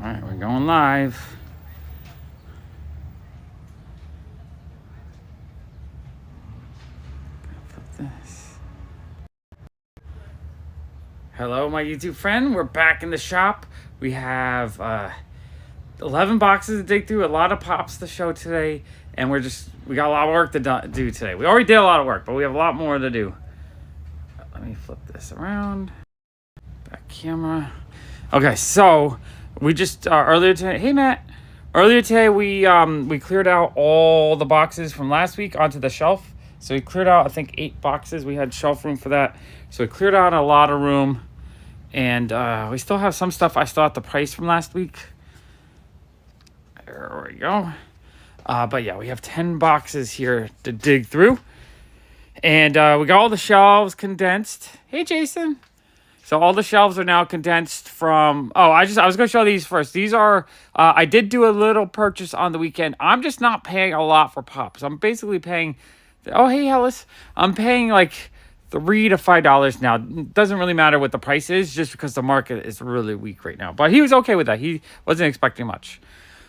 Alright, we're going live. Flip this. Hello, my YouTube friend. We're back in the shop. We have 11 boxes to dig through, a lot of pops to show today, and we got a lot of work to do today. We already did a lot of work, but we have a lot more to do. Let me flip this around. Back camera. Okay, so we just earlier today. Hey, Matt. Earlier today, we cleared out all the boxes from last week onto the shelf. So we cleared out, I think, 8 boxes. We had shelf room for that. So we cleared out a lot of room. And we still have some stuff I still have the price from last week. There we go. But yeah, we have 10 boxes here to dig through. And we got all the shelves condensed. Hey, Jason. So all the shelves are now condensed from... Oh, I was going to show these first. These are... I did do a little purchase on the weekend. I'm just not paying a lot for pops. I'm basically paying... Oh, hey, Ellis. I'm paying like $3 to $5 now. It doesn't really matter what the price is, just because the market is really weak right now. But he was okay with that. He wasn't expecting much.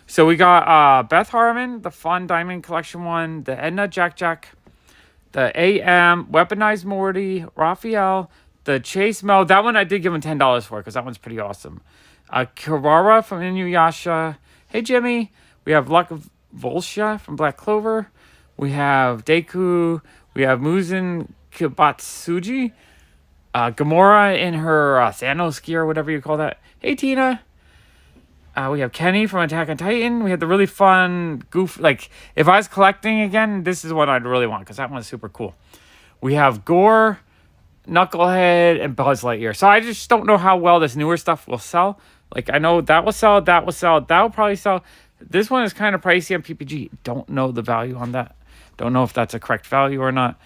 So we got Beth Harmon, the Fun Diamond Collection one, the Edna Jack, the AM, Weaponized Morty, Raphael, the Chase Mel. That one I did give him $10 for because that one's pretty awesome. Kirara from Inuyasha. Hey, Jimmy. We have Luck of Volsha from Black Clover. We have Deku. We have Muzan Kibatsuji. Gamora in her Thanos gear, whatever you call that. Hey, Tina. We have Kenny from Attack on Titan. We have the really fun goof. Like, if I was collecting again, this is what I'd really want because that one's super cool. We have Gore, Knucklehead, and Buzz Lightyear. So I just don't know how well this newer stuff will sell. Like, I know that will sell, that will sell, that will probably sell. This one is kind of pricey on PPG. Don't know the value on that. Don't know if that's a correct value or not.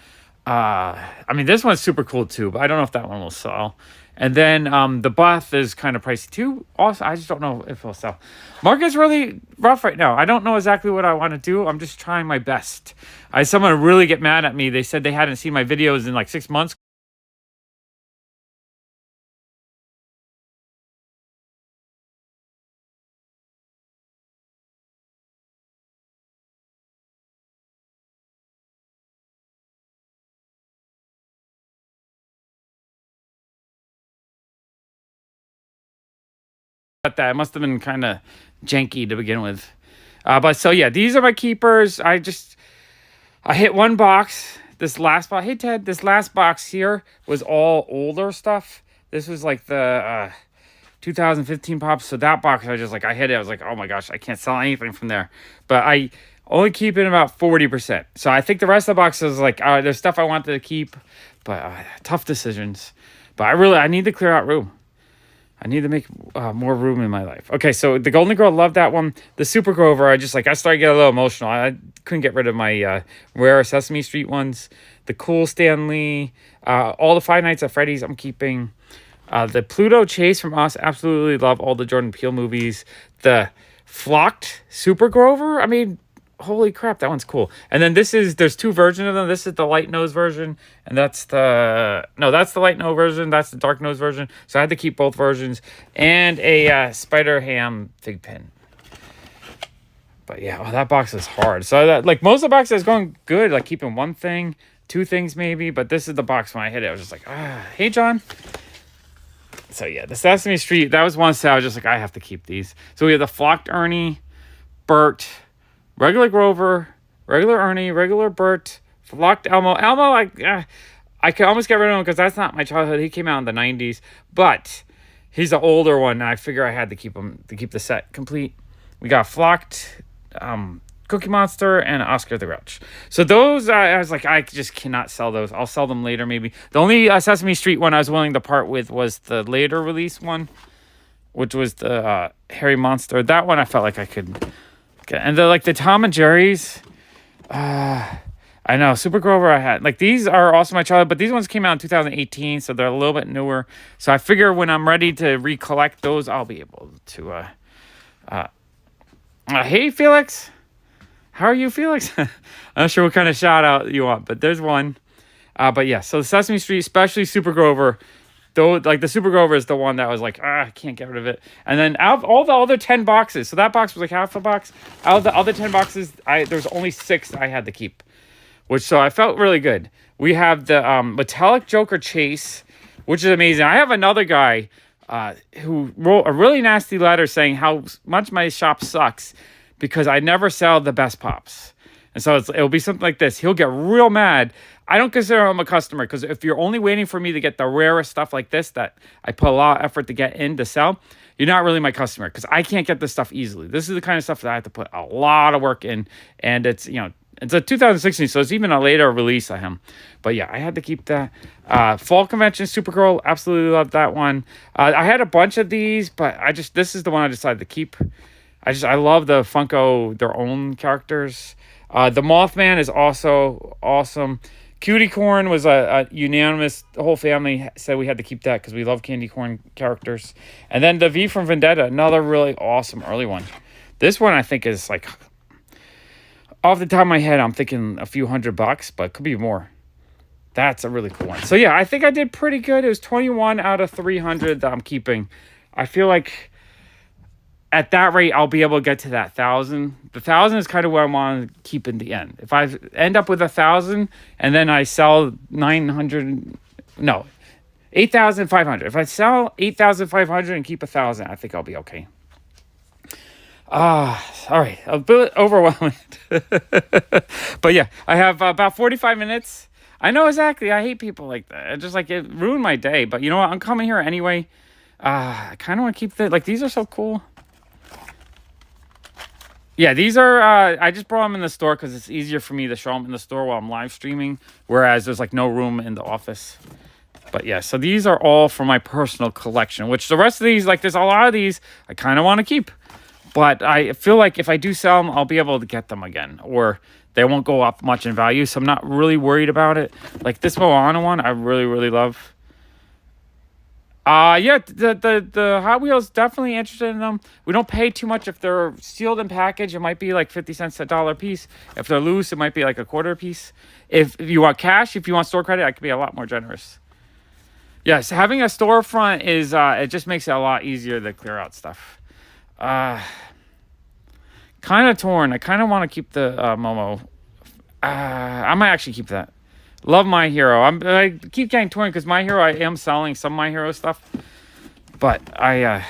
I mean, this one's super cool too, but I don't know if that one will sell. And then the Buff is kind of pricey too. Also, I just don't know if it'll sell. Market's really rough right now. I don't know exactly what I want to do. I'm just trying my best. I had someone really get mad at me. They said they hadn't seen my videos in like 6 months. That must have been kind of janky to begin with. But so yeah, these are my keepers. I hit one box. This last box. Hey Ted, this last box here was all older stuff. This was like the 2015 pops. So that box, I hit it. I was like, oh my gosh, I can't sell anything from there. But I only keep it about 40%. So I think the rest of the box is like, there's stuff I wanted to keep, but tough decisions. But I need to clear out room. I need to make more room in my life. Okay, so the Golden Girl, love that one. The Super Grover, I started to get a little emotional. I couldn't get rid of my rare Sesame Street ones. The Cool Stanley, all the Five Nights at Freddy's I'm keeping. The Pluto Chase from Us, absolutely love all the Jordan Peele movies. The Flocked Super Grover, I mean, holy crap, that one's cool. And then there's 2 versions of them. This is the light nose version, and that's the light nose version. That's the dark nose version. So I had to keep both versions, and a Spider Ham fig pin. But yeah, that box is hard. So that, like, most of the boxes is going good, like keeping 1 thing, 2 things maybe, but this is the box when I hit it. I was just like, hey John. So yeah, the Sesame Street, that was one set I was just like, I have to keep these. So we have the Flocked Ernie, Bert, regular Grover, regular Ernie, regular Bert, Flocked Elmo. Elmo, I could almost get rid of him because that's not my childhood. He came out in the 90s. But he's the older one. And I figure I had to keep him to keep the set complete. We got Flocked, Cookie Monster, and Oscar the Grouch. So those, I was like, I just cannot sell those. I'll sell them later maybe. The only Sesame Street one I was willing to part with was the later release one, which was the Hairy Monster. That one I felt like I could... And the Tom and Jerry's, I know, Super Grover I had. Like, these are also my childhood, but these ones came out in 2018, so they're a little bit newer. So I figure when I'm ready to recollect those, I'll be able to, hey, Felix. How are you, Felix? I'm not sure what kind of shout out you want, but there's one. But yeah, so the Sesame Street, especially Super Grover, though, like the Super Grover is the one that was like, I can't get rid of it. And then out of all the other 10 boxes, so that box was like half a box. Out of the other 10 boxes, there's only 6 I had to keep, so I felt really good. We have the Metallic Joker Chase, which is amazing. I have another guy who wrote a really nasty letter saying how much my shop sucks because I never sell the best pops. And so it'll be something like this. He'll get real mad. I don't consider him a customer because if you're only waiting for me to get the rarest stuff like this that I put a lot of effort to get in to sell, you're not really my customer because I can't get this stuff easily. This is the kind of stuff that I have to put a lot of work in, and it's it's a 2016, so it's even a later release of him. But yeah, I had to keep that. Fall Convention Supergirl, absolutely love that one. I had a bunch of these, but this is the one I decided to keep. I love the Funko, their own characters. The Mothman is also awesome. Cutie Corn was a unanimous, the whole family said we had to keep that because we love candy corn characters. And then the V from Vendetta, another really awesome early one. This one I think is like, off the top of my head, I'm thinking a few $100, but it could be more. That's a really cool one. So yeah, I think I did pretty good. It was 21 out of 300 that I'm keeping. I feel like at that rate, I'll be able to get to that 1,000. The 1,000 is kind of where I want to keep in the end. If I end up with 1,000 and then I sell 8,500. If I sell 8,500 and keep 1,000, I think I'll be okay. All right, a bit overwhelmed. But yeah, I have about 45 minutes. I know exactly. I hate people like that. It ruined my day. But you know what? I'm coming here anyway. I kind of want to keep these are so cool. Yeah, these are, I just brought them in the store because it's easier for me to show them in the store while I'm live streaming, whereas there's no room in the office. But yeah, so these are all for my personal collection, which the rest of these, there's a lot of these I kind of want to keep. But I feel like if I do sell them, I'll be able to get them again, or they won't go up much in value, so I'm not really worried about it. Like this Moana one, I really, really love. Yeah, the Hot Wheels, definitely interested in them. We don't pay too much if they're sealed and packaged. It might be like 50 cents to $1 a piece. If they're loose, it might be like a quarter a piece. If you want cash, if you want store credit, I could be a lot more generous. Yes, having a storefront is it just makes it a lot easier to clear out stuff. Kind of torn. I kind of want to keep the Momo. I might actually keep that. Love My Hero. I keep getting torn because My Hero, I am selling some My Hero stuff, but I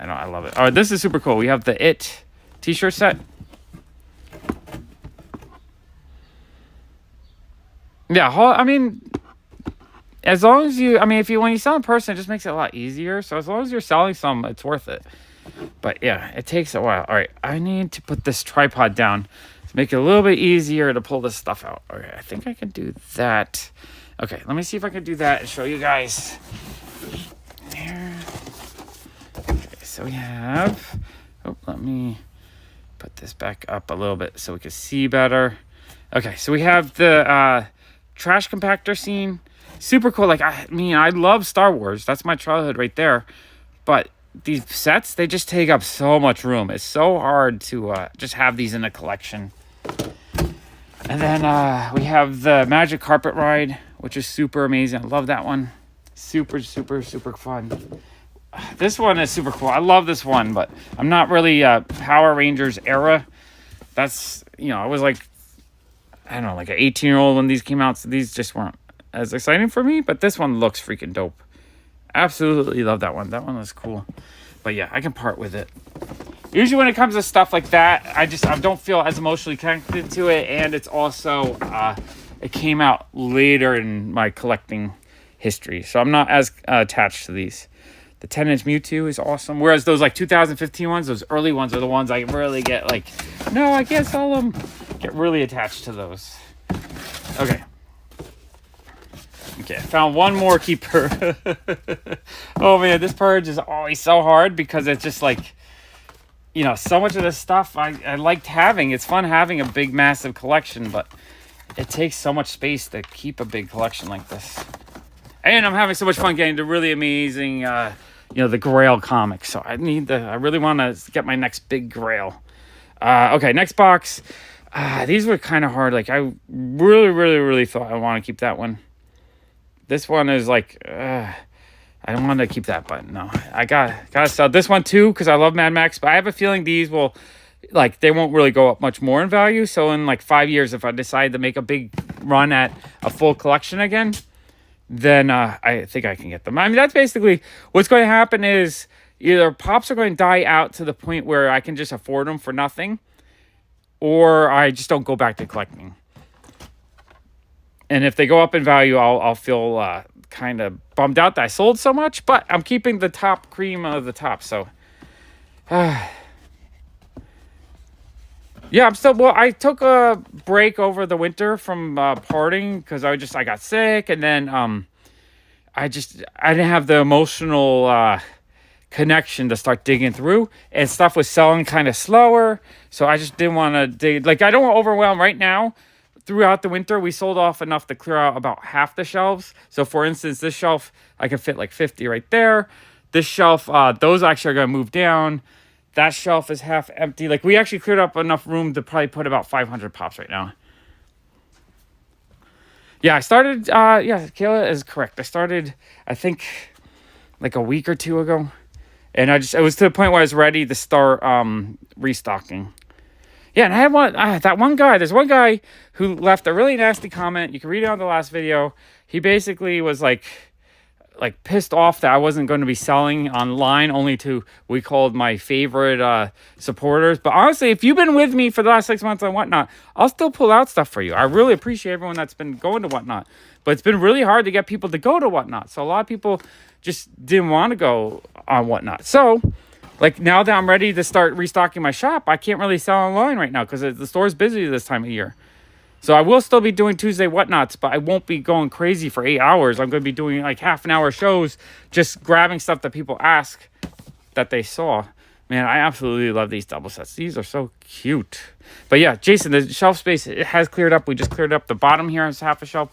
love it. All right, this is super cool. We have the It t-shirt set. Yeah, I mean, as long as when you sell in person, it just makes it a lot easier. So as long as you're selling some, it's worth it. But yeah, it takes a while. All right, I need to put this tripod down. Make it a little bit easier to pull this stuff out. Okay, I think I can do that. Okay, let me see if I can do that and show you guys. There. Okay, so we have... let me put this back up a little bit so we can see better. Okay, so we have the trash compactor scene. Super cool. I love Star Wars. That's my childhood right there. But these sets, they just take up so much room. It's so hard to just have these in a collection. And then we have the Magic Carpet Ride, which is super amazing. I love that one. Super, super, super fun. This one is super cool. I love this one, but I'm not really Power Rangers era. That's, I was like an 18-year-old when these came out, so these just weren't as exciting for me, but this one looks freaking dope. Absolutely love that one. That one was cool. But yeah, I can part with it. Usually when it comes to stuff like that, I don't feel as emotionally connected to it, and it's also it came out later in my collecting history, so I'm not as attached to these. The 10-inch Mewtwo is awesome, whereas those 2015 ones, those early ones are the ones I really get no, I can't sell them. Get really attached to those. Okay, I found one more keeper. Oh man, this purge is always so hard because it's just so much of this stuff I liked having. It's fun having a big, massive collection, but it takes so much space to keep a big collection like this. And I'm having so much fun getting the really amazing, the Grail comics. So I really want to get my next big Grail. Okay, next box. These were kind of hard. I really, really, really thought I want to keep that one. This one is I I don't want to keep that, but no, I gotta sell this one too because I love Mad Max. But I have a feeling these will, like, they won't really go up much more in value. So in like 5 years, if I decide to make a big run at a full collection again, then I think I can get them. I mean, that's basically what's going to happen is either Pops are going to die out to the point where I can just afford them for nothing, or I just don't go back to collecting. And if they go up in value, I'll feel kind of bummed out that I sold so much, but I'm keeping the top cream of the top. So, yeah, I'm still, well, I took a break over the winter from partying because I got sick, and then I didn't have the emotional connection to start digging through, and stuff was selling kind of slower, so I just didn't want to dig. Like, I don't want to overwhelm right now. Throughout the winter, we sold off enough to clear out about half the shelves. So, for instance, this shelf, I can fit like 50 right there. This shelf, those actually are going to move down. That shelf is half empty. Like, we actually cleared up enough room to probably put about 500 Pops right now. Yeah, I started, yeah, Kayla is correct. I started, I think, like a week or two ago. And it was to the point where I was ready to start restocking. Yeah, and I had there's one guy who left a really nasty comment. You can read it on the last video. He basically was like pissed off that I wasn't going to be selling online only to, we called my favorite supporters. But honestly, if you've been with me for the last 6 months on Whatnot, I'll still pull out stuff for you. I really appreciate everyone that's been going to Whatnot. But it's been really hard to get people to go to Whatnot. So a lot of people just didn't want to go on Whatnot. So, like, now that I'm ready to start restocking my shop, I can't really sell online right now because the store's busy this time of year. So I will still be doing Tuesday Whatnots, but I won't be going crazy for 8 hours. I'm going to be doing like half an hour shows, just grabbing stuff that people ask that they saw. Man, I absolutely love these double sets. These are so cute. But yeah, Jason, the shelf space, it has cleared up. We just cleared up the bottom here. It's half a shelf.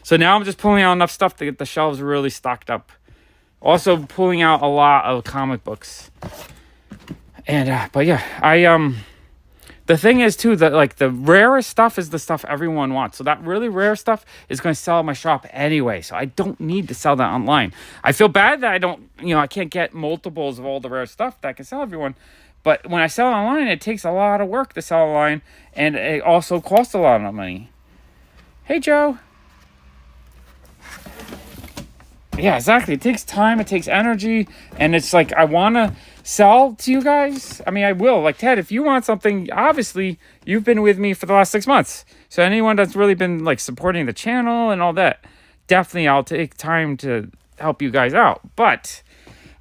So now I'm just pulling out enough stuff to get the shelves really stocked up. Also pulling out a lot of comic books. And, but yeah, the thing is too, that like the rarest stuff is the stuff everyone wants. So that really rare stuff is going to sell at my shop anyway. So I don't need to sell that online. I feel bad that I can't get multiples of all the rare stuff that I can sell everyone. But when I sell online, it takes a lot of work to sell online, and it also costs a lot of money. Hey, Joe. Yeah, exactly. It takes time, it takes energy, and it's like, I want to sell to you guys. I mean, I will. Like, Ted, if you want something, obviously, you've been with me for the last 6 months. So anyone that's really been, like, supporting the channel and all that, definitely I'll take time to help you guys out. But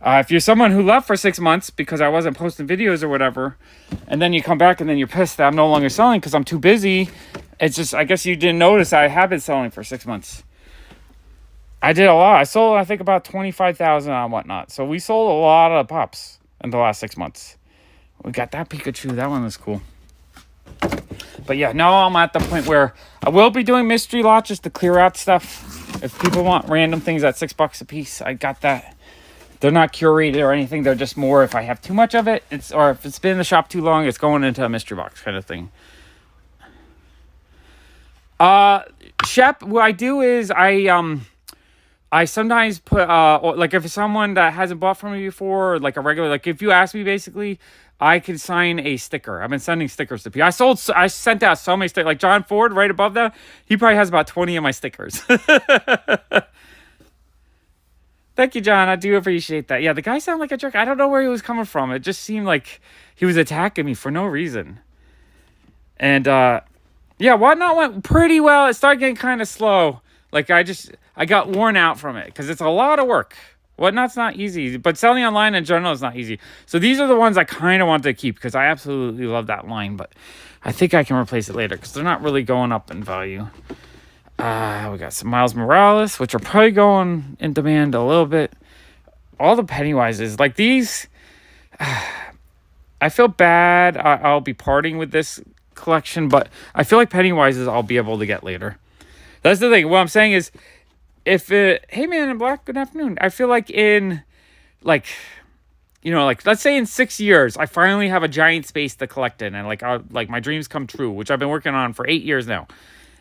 if you're someone who left for 6 months because I wasn't posting videos or whatever, and then you come back and then you're pissed that I'm no longer selling because I'm too busy, it's just, I guess you didn't notice I have been selling for 6 months. I did a lot. I sold, I think, about 25,000 on Whatnot. So we sold a lot of Pops in the last 6 months. We got that Pikachu. That one was cool. But yeah, now I'm at the point where I will be doing mystery lots just to clear out stuff. If people want random things at $6 a piece, I got that. They're not curated or anything. They're just more if I have too much of it, or if it's been in the shop too long, it's going into a mystery box kind of thing. Shep, what I do is I sometimes put, like, if it's someone that hasn't bought from me before, or like a regular, like, if you ask me, basically, I can sign a sticker. I've been sending stickers to people. I sent out so many stickers. Like, John Ford, right above that, he probably has about 20 of my stickers. Thank you, John. I do appreciate that. Yeah, the guy sounded like a jerk. I don't know where he was coming from. It just seemed like he was attacking me for no reason. And, yeah, Whatnot went pretty well. It started getting kind of slow. Like, I got worn out from it because it's a lot of work. Whatnot's not easy, but selling online in general is not easy. So these are the ones I kind of want to keep because I absolutely love that line, but I think I can replace it later because they're not really going up in value. We got some Miles Morales, which are probably going in demand a little bit. All the Pennywises, like these, I feel bad. I'll be parting with this collection, but I feel like Pennywises I'll be able to get later. That's the thing. What I'm saying is, hey man in black, good afternoon. I feel like in, like, let's say in 6 years, I finally have a giant space to collect in, and like my dreams come true, which I've been working on for 8 years now.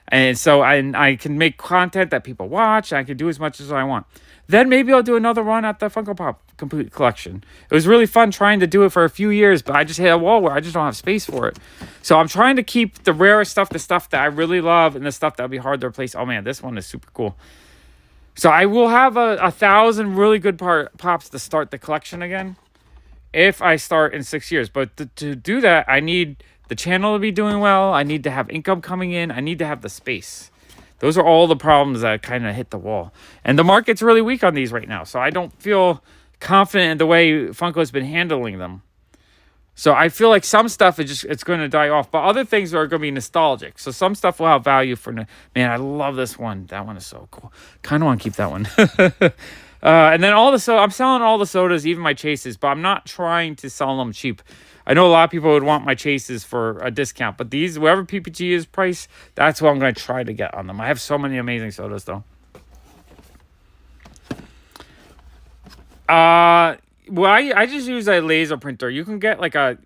And so I can make content that people watch. I can do as much as I want. Then maybe I'll do another run at the Funko Pop Complete Collection. It was really fun trying to do it for a few years, but I just hit a wall where I just don't have space for it. So I'm trying to keep the rarest stuff, the stuff that I really love, and the stuff that would be hard to replace. Oh man, this one is super cool. So I will have 1,000 really good pops to start the collection again if I start in 6 years. But to do that, I need the channel to be doing well. I need to have income coming in. I need to have the space. Those are all the problems that kind of hit the wall. And the market's really weak on these right now. So I don't feel confident in the way Funko's been handling them. So I feel like some stuff it's going to die off. But other things are going to be nostalgic. So some stuff will have value for... Man, I love this one. That one is so cool. Kind of want to keep that one. And then I'm selling all the sodas, even my chases. But I'm not trying to sell them cheap. I know a lot of people would want my chases for a discount, but these, whatever PPG is price, that's what I'm going to try to get on them. I have so many amazing sodas, though. Well, I just use a laser printer. You can get like a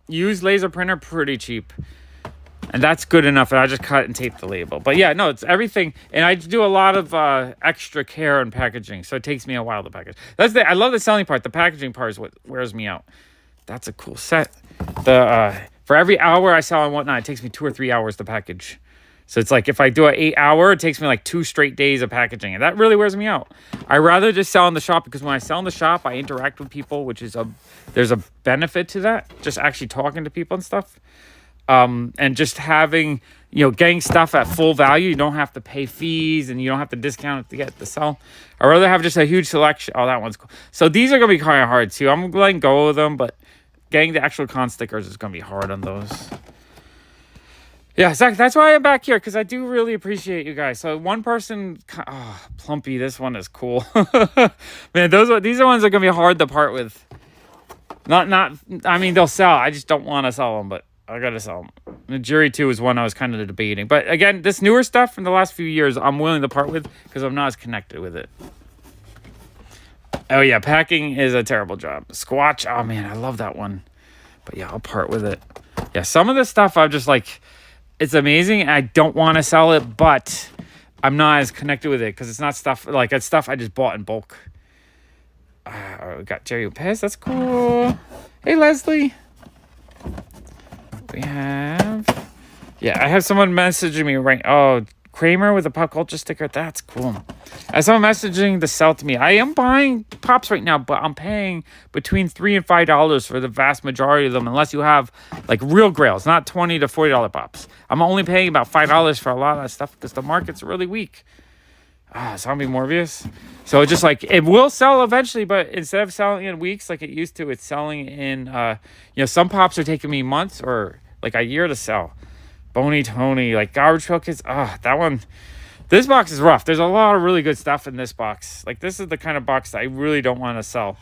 used laser printer pretty cheap. And that's good enough. And I just cut and tape the label. But yeah, no, it's everything. And I do a lot of extra care in packaging. So it takes me a while to package. I love the selling part. The packaging part is what wears me out. That's a cool set. For every hour I sell and whatnot, it takes me 2 or 3 hours to package. So it's like if I do an 8 hour, it takes me like 2 straight days of packaging. And that really wears me out. I rather just sell in the shop because when I sell in the shop, I interact with people, which is there's a benefit to that. Just actually talking to people and stuff. And just having, getting stuff at full value. You don't have to pay fees and you don't have to discount it to get the sell. I'd rather have just a huge selection. Oh, that one's cool. So these are going to be kind of hard too. I'm letting go of them, but getting the actual con stickers is going to be hard on those. Yeah, Zach, that's why I'm back here, because I do really appreciate you guys. So one person... Oh, Plumpy, this one is cool. Man, these are ones that are going to be hard to part with. I mean, they'll sell. I just don't want to sell them, but I got to sell them. The Jury 2 is one I was kind of debating. But again, this newer stuff from the last few years, I'm willing to part with because I'm not as connected with it. Oh, yeah, packing is a terrible job. Squatch, oh, man, I love that one. But, yeah, I'll part with it. Yeah, some of this stuff I'm just like, it's amazing. I don't want to sell it, but I'm not as connected with it because it's not stuff, like, it's stuff I just bought in bulk. We got Jerry Lopez, that's cool. Hey, Leslie. We have... Yeah, I have someone messaging me right... Oh, Kramer with a pop culture sticker. That's cool. I have someone messaging to sell to me. I am buying pops right now, but I'm paying between $3 and $5 for the vast majority of them, unless you have like real grails, not $20 to $40 pops. I'm only paying about $5 for a lot of that stuff because the market's really weak. Zombie Morbius. So it's just like it will sell eventually, but instead of selling in weeks like it used to, it's selling in some pops are taking me months or like a year to sell. Boney Tony, like Garbage Pail Kids. That one. This box is rough. There's a lot of really good stuff in this box. Like, this is the kind of box that I really don't want to sell.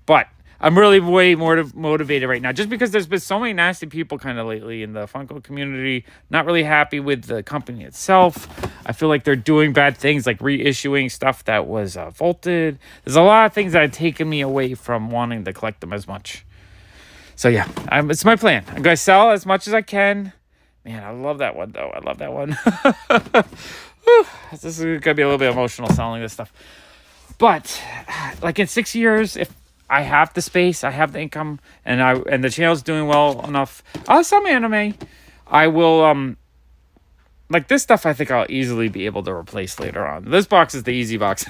But I'm really way more motivated right now. Just because there's been so many nasty people kind of lately in the Funko community. Not really happy with the company itself. I feel like they're doing bad things, like reissuing stuff that was vaulted. There's a lot of things that have taken me away from wanting to collect them as much. So, yeah. It's my plan. I'm going to sell as much as I can. Man, I love that one, though. I love that one. This is going to be a little bit emotional selling this stuff. But, like, in 6 years, if I have the space, I have the income, and the channel's doing well enough, some anime, I will, like, this stuff I think I'll easily be able to replace later on. This box is the easy box.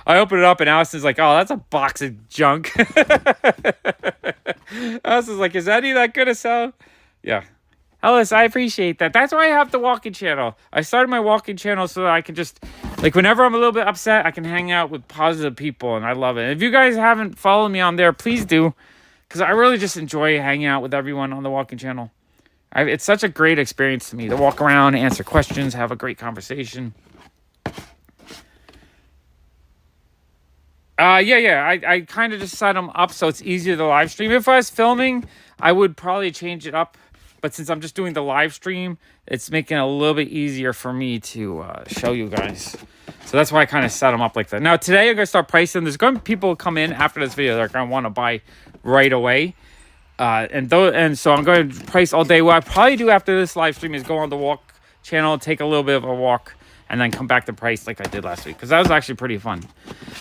I open it up, and Allison's like, oh, that's a box of junk. Allison's like, is any of that going to sell? Yeah. Ellis, I appreciate that. That's why I have the walking channel. I started my walking channel so that I can just, like, whenever I'm a little bit upset, I can hang out with positive people, and I love it. If you guys haven't followed me on there, please do, because I really just enjoy hanging out with everyone on the walking channel. It's such a great experience to me to walk around, answer questions, have a great conversation. I kind of just set them up so it's easier to live stream. If I was filming, I would probably change it up. But since I'm just doing the live stream, it's making it a little bit easier for me to show you guys. So that's why I kind of set them up like that. Now, today I'm going to start pricing. There's going to be people come in after this video that are going to want to buy right away. And so I'm going to price all day. What I probably do after this live stream is go on the walk channel, take a little bit of a walk, and then come back to price like I did last week, because that was actually pretty fun.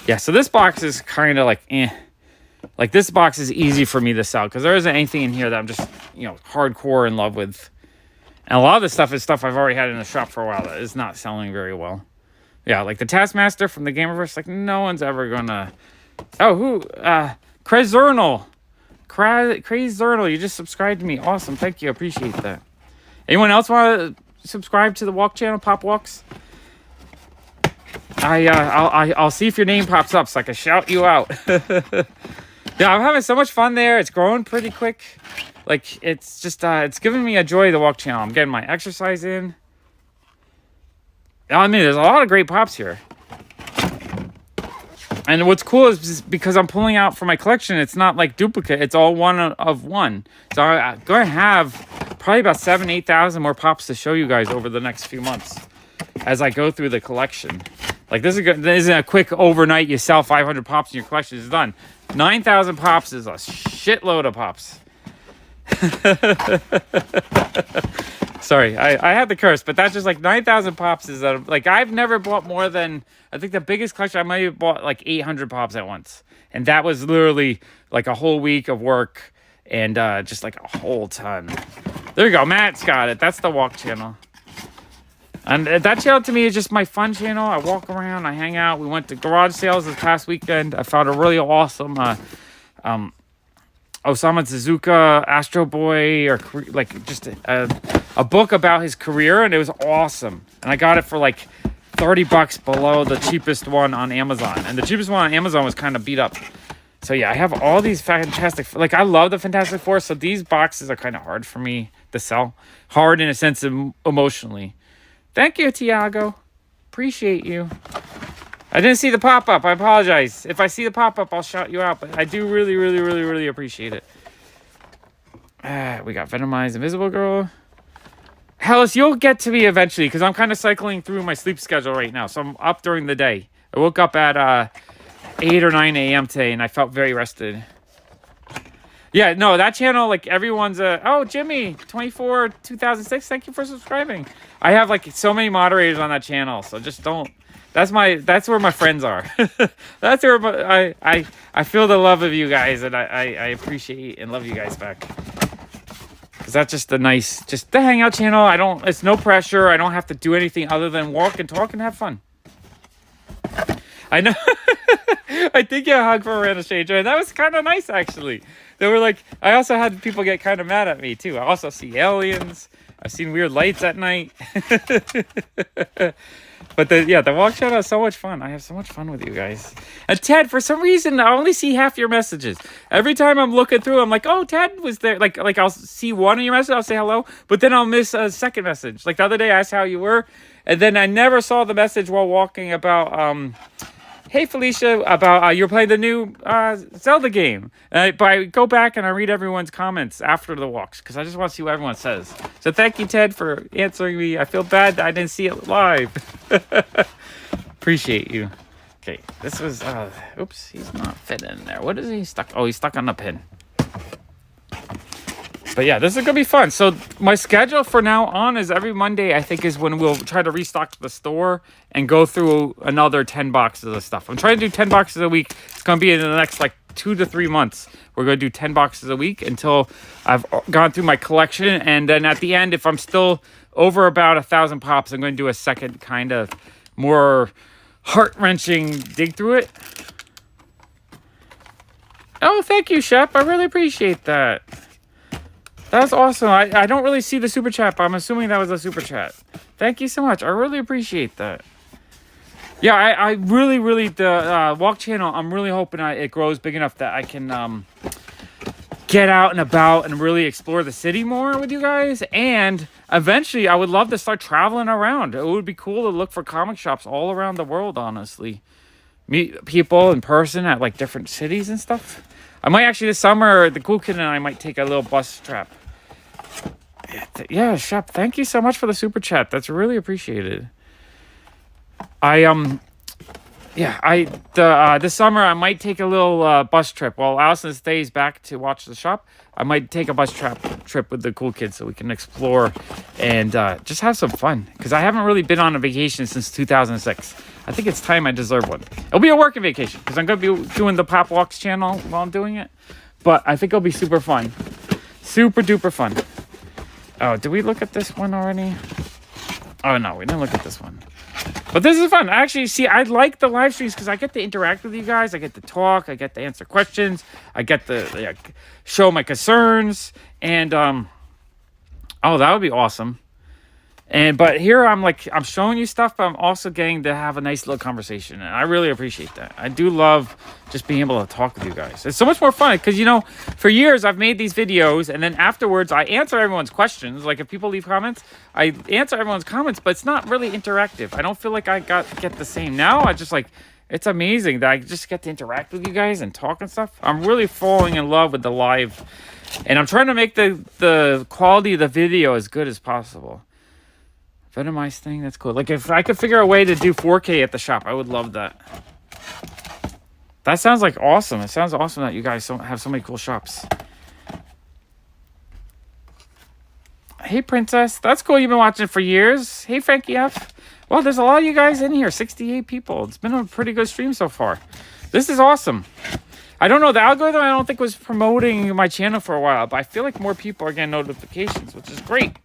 Yeah, so this box is kind of like eh. Like, this box is easy for me to sell because there isn't anything in here that I'm just, you know, hardcore in love with. And a lot of this stuff is stuff I've already had in the shop for a while that is not selling very well. Yeah, like the Taskmaster from the Gamerverse, like, no one's ever gonna... Oh, who? Crazernal. Crazernal, you just subscribed to me. Awesome, thank you, appreciate that. Anyone else want to subscribe to the Walk channel, Pop Walks? I'll see if your name pops up so I can shout you out. Yeah, I'm having so much fun there. It's growing pretty quick. Like, it's just, it's giving me a joy, the Walk channel. I'm getting my exercise in. I mean, there's a lot of great pops here. And what's cool is because I'm pulling out for my collection, it's not like duplicate. It's all one of one. So I'm going to have probably about 7,000 to 8,000 more pops to show you guys over the next few months as I go through the collection. Like, this isn't a quick overnight, you sell 500 pops and your collection is done. 9,000 pops is a shitload of pops. Sorry, I had the curse, but that's just like 9,000 pops is like, I've never bought more than, I think the biggest collection I might have bought like 800 pops at once. And that was literally like a whole week of work and just like a whole ton. There you go, Matt's got it. That's the Walk channel. And that channel to me is just my fun channel. I walk around, I hang out. We went to garage sales this past weekend. I found a really awesome Osamu Tezuka Astro Boy, or like just a book about his career, and it was awesome. And I got it for like $30 below the cheapest one on Amazon. And the cheapest one on Amazon was kind of beat up. So yeah, I have all these fantastic, like I love the Fantastic Four. So these boxes are kind of hard for me to sell. Hard in a sense of emotionally. Thank you, Tiago. Appreciate you. I didn't see the pop-up. I apologize. If I see the pop-up, I'll shout you out. But I do really, really, really, really appreciate it. We got Venomized Invisible Girl. Hellas, you'll get to me eventually because I'm kind of cycling through my sleep schedule right now. So I'm up during the day. I woke up at 8 or 9 a.m. today, and I felt very rested. Yeah, no, that channel, like, everyone's oh, Jimmy, 24, 2006, thank you for subscribing. I have, like, so many moderators on that channel, so just don't. That's where my friends are. That's where I feel the love of you guys, and I appreciate and love you guys back. Because that's just a nice, just the hangout channel. It's no pressure. I don't have to do anything other than walk and talk and have fun. I know. I did get a hug from a random stranger, and that was kind of nice, actually. They were like, I also had people get kind of mad at me, too. I also see aliens. I've seen weird lights at night. But the Walk channel is so much fun. I have so much fun with you guys. And Ted, for some reason, I only see half your messages. Every time I'm looking through, I'm like, oh, Ted was there. Like I'll see one of your messages, I'll say hello, but then I'll miss a second message. Like the other day, I asked how you were, and then I never saw the message while walking about, hey, Felicia, about you're playing the new Zelda game. But I go back and I read everyone's comments after the walks because I just want to see what everyone says. So thank you, Ted, for answering me. I feel bad that I didn't see it live. Appreciate you. Okay, this was... oops, he's not fitting in there. What is he stuck? Oh, he's stuck on the pin. But yeah, this is going to be fun. So my schedule for now on is every Monday, I think, is when we'll try to restock the store and go through another 10 boxes of stuff. I'm trying to do 10 boxes a week. It's going to be in the next, like, 2 to 3 months. We're going to do 10 boxes a week until I've gone through my collection. And then at the end, if I'm still over about 1,000 pops, I'm going to do a second kind of more heart-wrenching dig through it. Oh, thank you, Shep. I really appreciate that. That's awesome. I don't really see the super chat, but I'm assuming that was a super chat. Thank you so much. I really appreciate that. Yeah, I really, the Walk channel, I'm really hoping it grows big enough that I can get out and about and really explore the city more with you guys. And eventually, I would love to start traveling around. It would be cool to look for comic shops all around the world, honestly. Meet people in person at, like, different cities and stuff. I might actually this summer, the Cool Kid and I might take a little bus trip. Yeah, Shep, thank you so much for the super chat. That's really appreciated. this summer I might take a little bus trip. While Allison stays back to watch the shop, I might take a bus trip with the cool kids so we can explore and just have some fun. Because I haven't really been on a vacation since 2006. I think it's time I deserve one. It'll be a working vacation because I'm going to be doing the Pop Walks channel while I'm doing it. But I think it'll be super fun. Super duper fun. Oh, did we look at this one already? Oh, no, we didn't look at this one. But this is fun. Actually, see, I like the live streams because I get to interact with you guys. I get to talk. I get to answer questions. I get to show my concerns. And, oh, that would be awesome. But here I'm showing you stuff, but I'm also getting to have a nice little conversation. And I really appreciate that. I do love just being able to talk with you guys. It's so much more fun because, you know, for years I've made these videos and then afterwards I answer everyone's questions. Like if people leave comments, I answer everyone's comments, but it's not really interactive. I don't feel like I get the same. Now I just it's amazing that I just get to interact with you guys and talk and stuff. I'm really falling in love with the live and I'm trying to make the quality of the video as good as possible. Venomized thing, that's cool. Like, if I could figure a way to do 4K at the shop, I would love that. That sounds like awesome. It sounds awesome that you guys have so many cool shops. Hey, Princess. That's cool. You've been watching for years. Hey, Frankie F. Well, there's a lot of you guys in here. 68 people. It's been a pretty good stream so far. This is awesome. I don't know. The algorithm, I don't think, was promoting my channel for a while, but I feel like more people are getting notifications, which is great.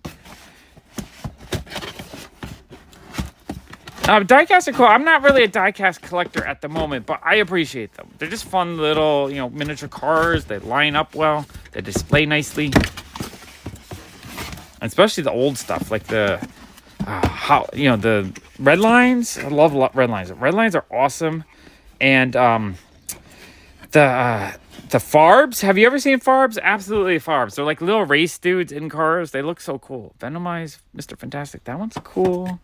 Diecast are cool. I'm not really a diecast collector at the moment, but I appreciate them. They're just fun little, miniature cars. They line up well. They display nicely. And especially the old stuff, like the red lines. I love red lines. Red lines are awesome. And the Farbs. Have you ever seen Farbs? Absolutely Farbs. They're like little race dudes in cars. They look so cool. Venomized Mr. Fantastic. That one's cool.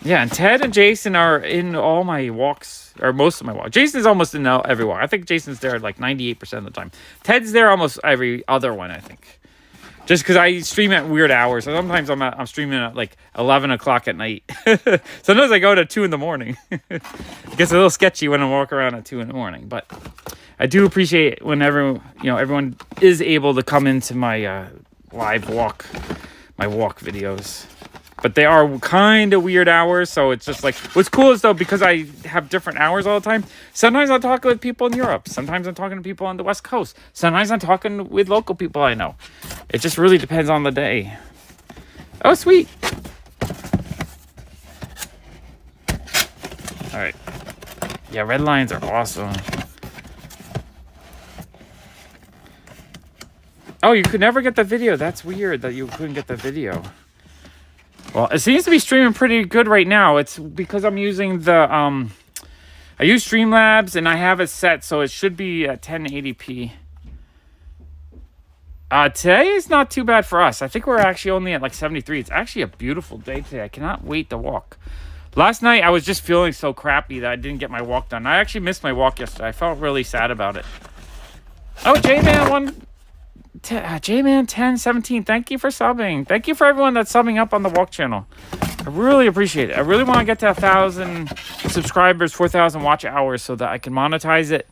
Yeah, and Ted and Jason are in all my walks, or most of my walks. Jason's almost in every walk. I think Jason's there like 98% of the time. Ted's there almost every other one, I think. Just because I stream at weird hours. So sometimes I'm streaming at like 11 o'clock at night. Sometimes I go to 2 in the morning. It gets a little sketchy when I walk around at 2 in the morning. But I do appreciate whenever, everyone is able to come into my live walk, my walk videos. But they are kind of weird hours, so it's just like... What's cool is, though, because I have different hours all the time, sometimes I'm talking with people in Europe. Sometimes I'm talking to people on the West Coast. Sometimes I'm talking with local people I know. It just really depends on the day. Oh, sweet. All right. Yeah, red lines are awesome. Oh, you could never get the video. That's weird that you couldn't get the video. Well, it seems to be streaming pretty good right now. It's because I'm using the, I use Streamlabs and I have it set so it should be at 1080p. Today is not too bad for us. I think we're actually only at like 73. It's actually a beautiful day today. I cannot wait to walk. Last night I was just feeling so crappy that I didn't get my walk done. I actually missed my walk yesterday. I felt really sad about it. Oh, J-Man J-Man 1017, thank you for subbing. Thank you for everyone that's subbing up on the walk channel. I really appreciate it. I really want to get to 1,000 subscribers, 4,000 watch hours so that I can monetize it,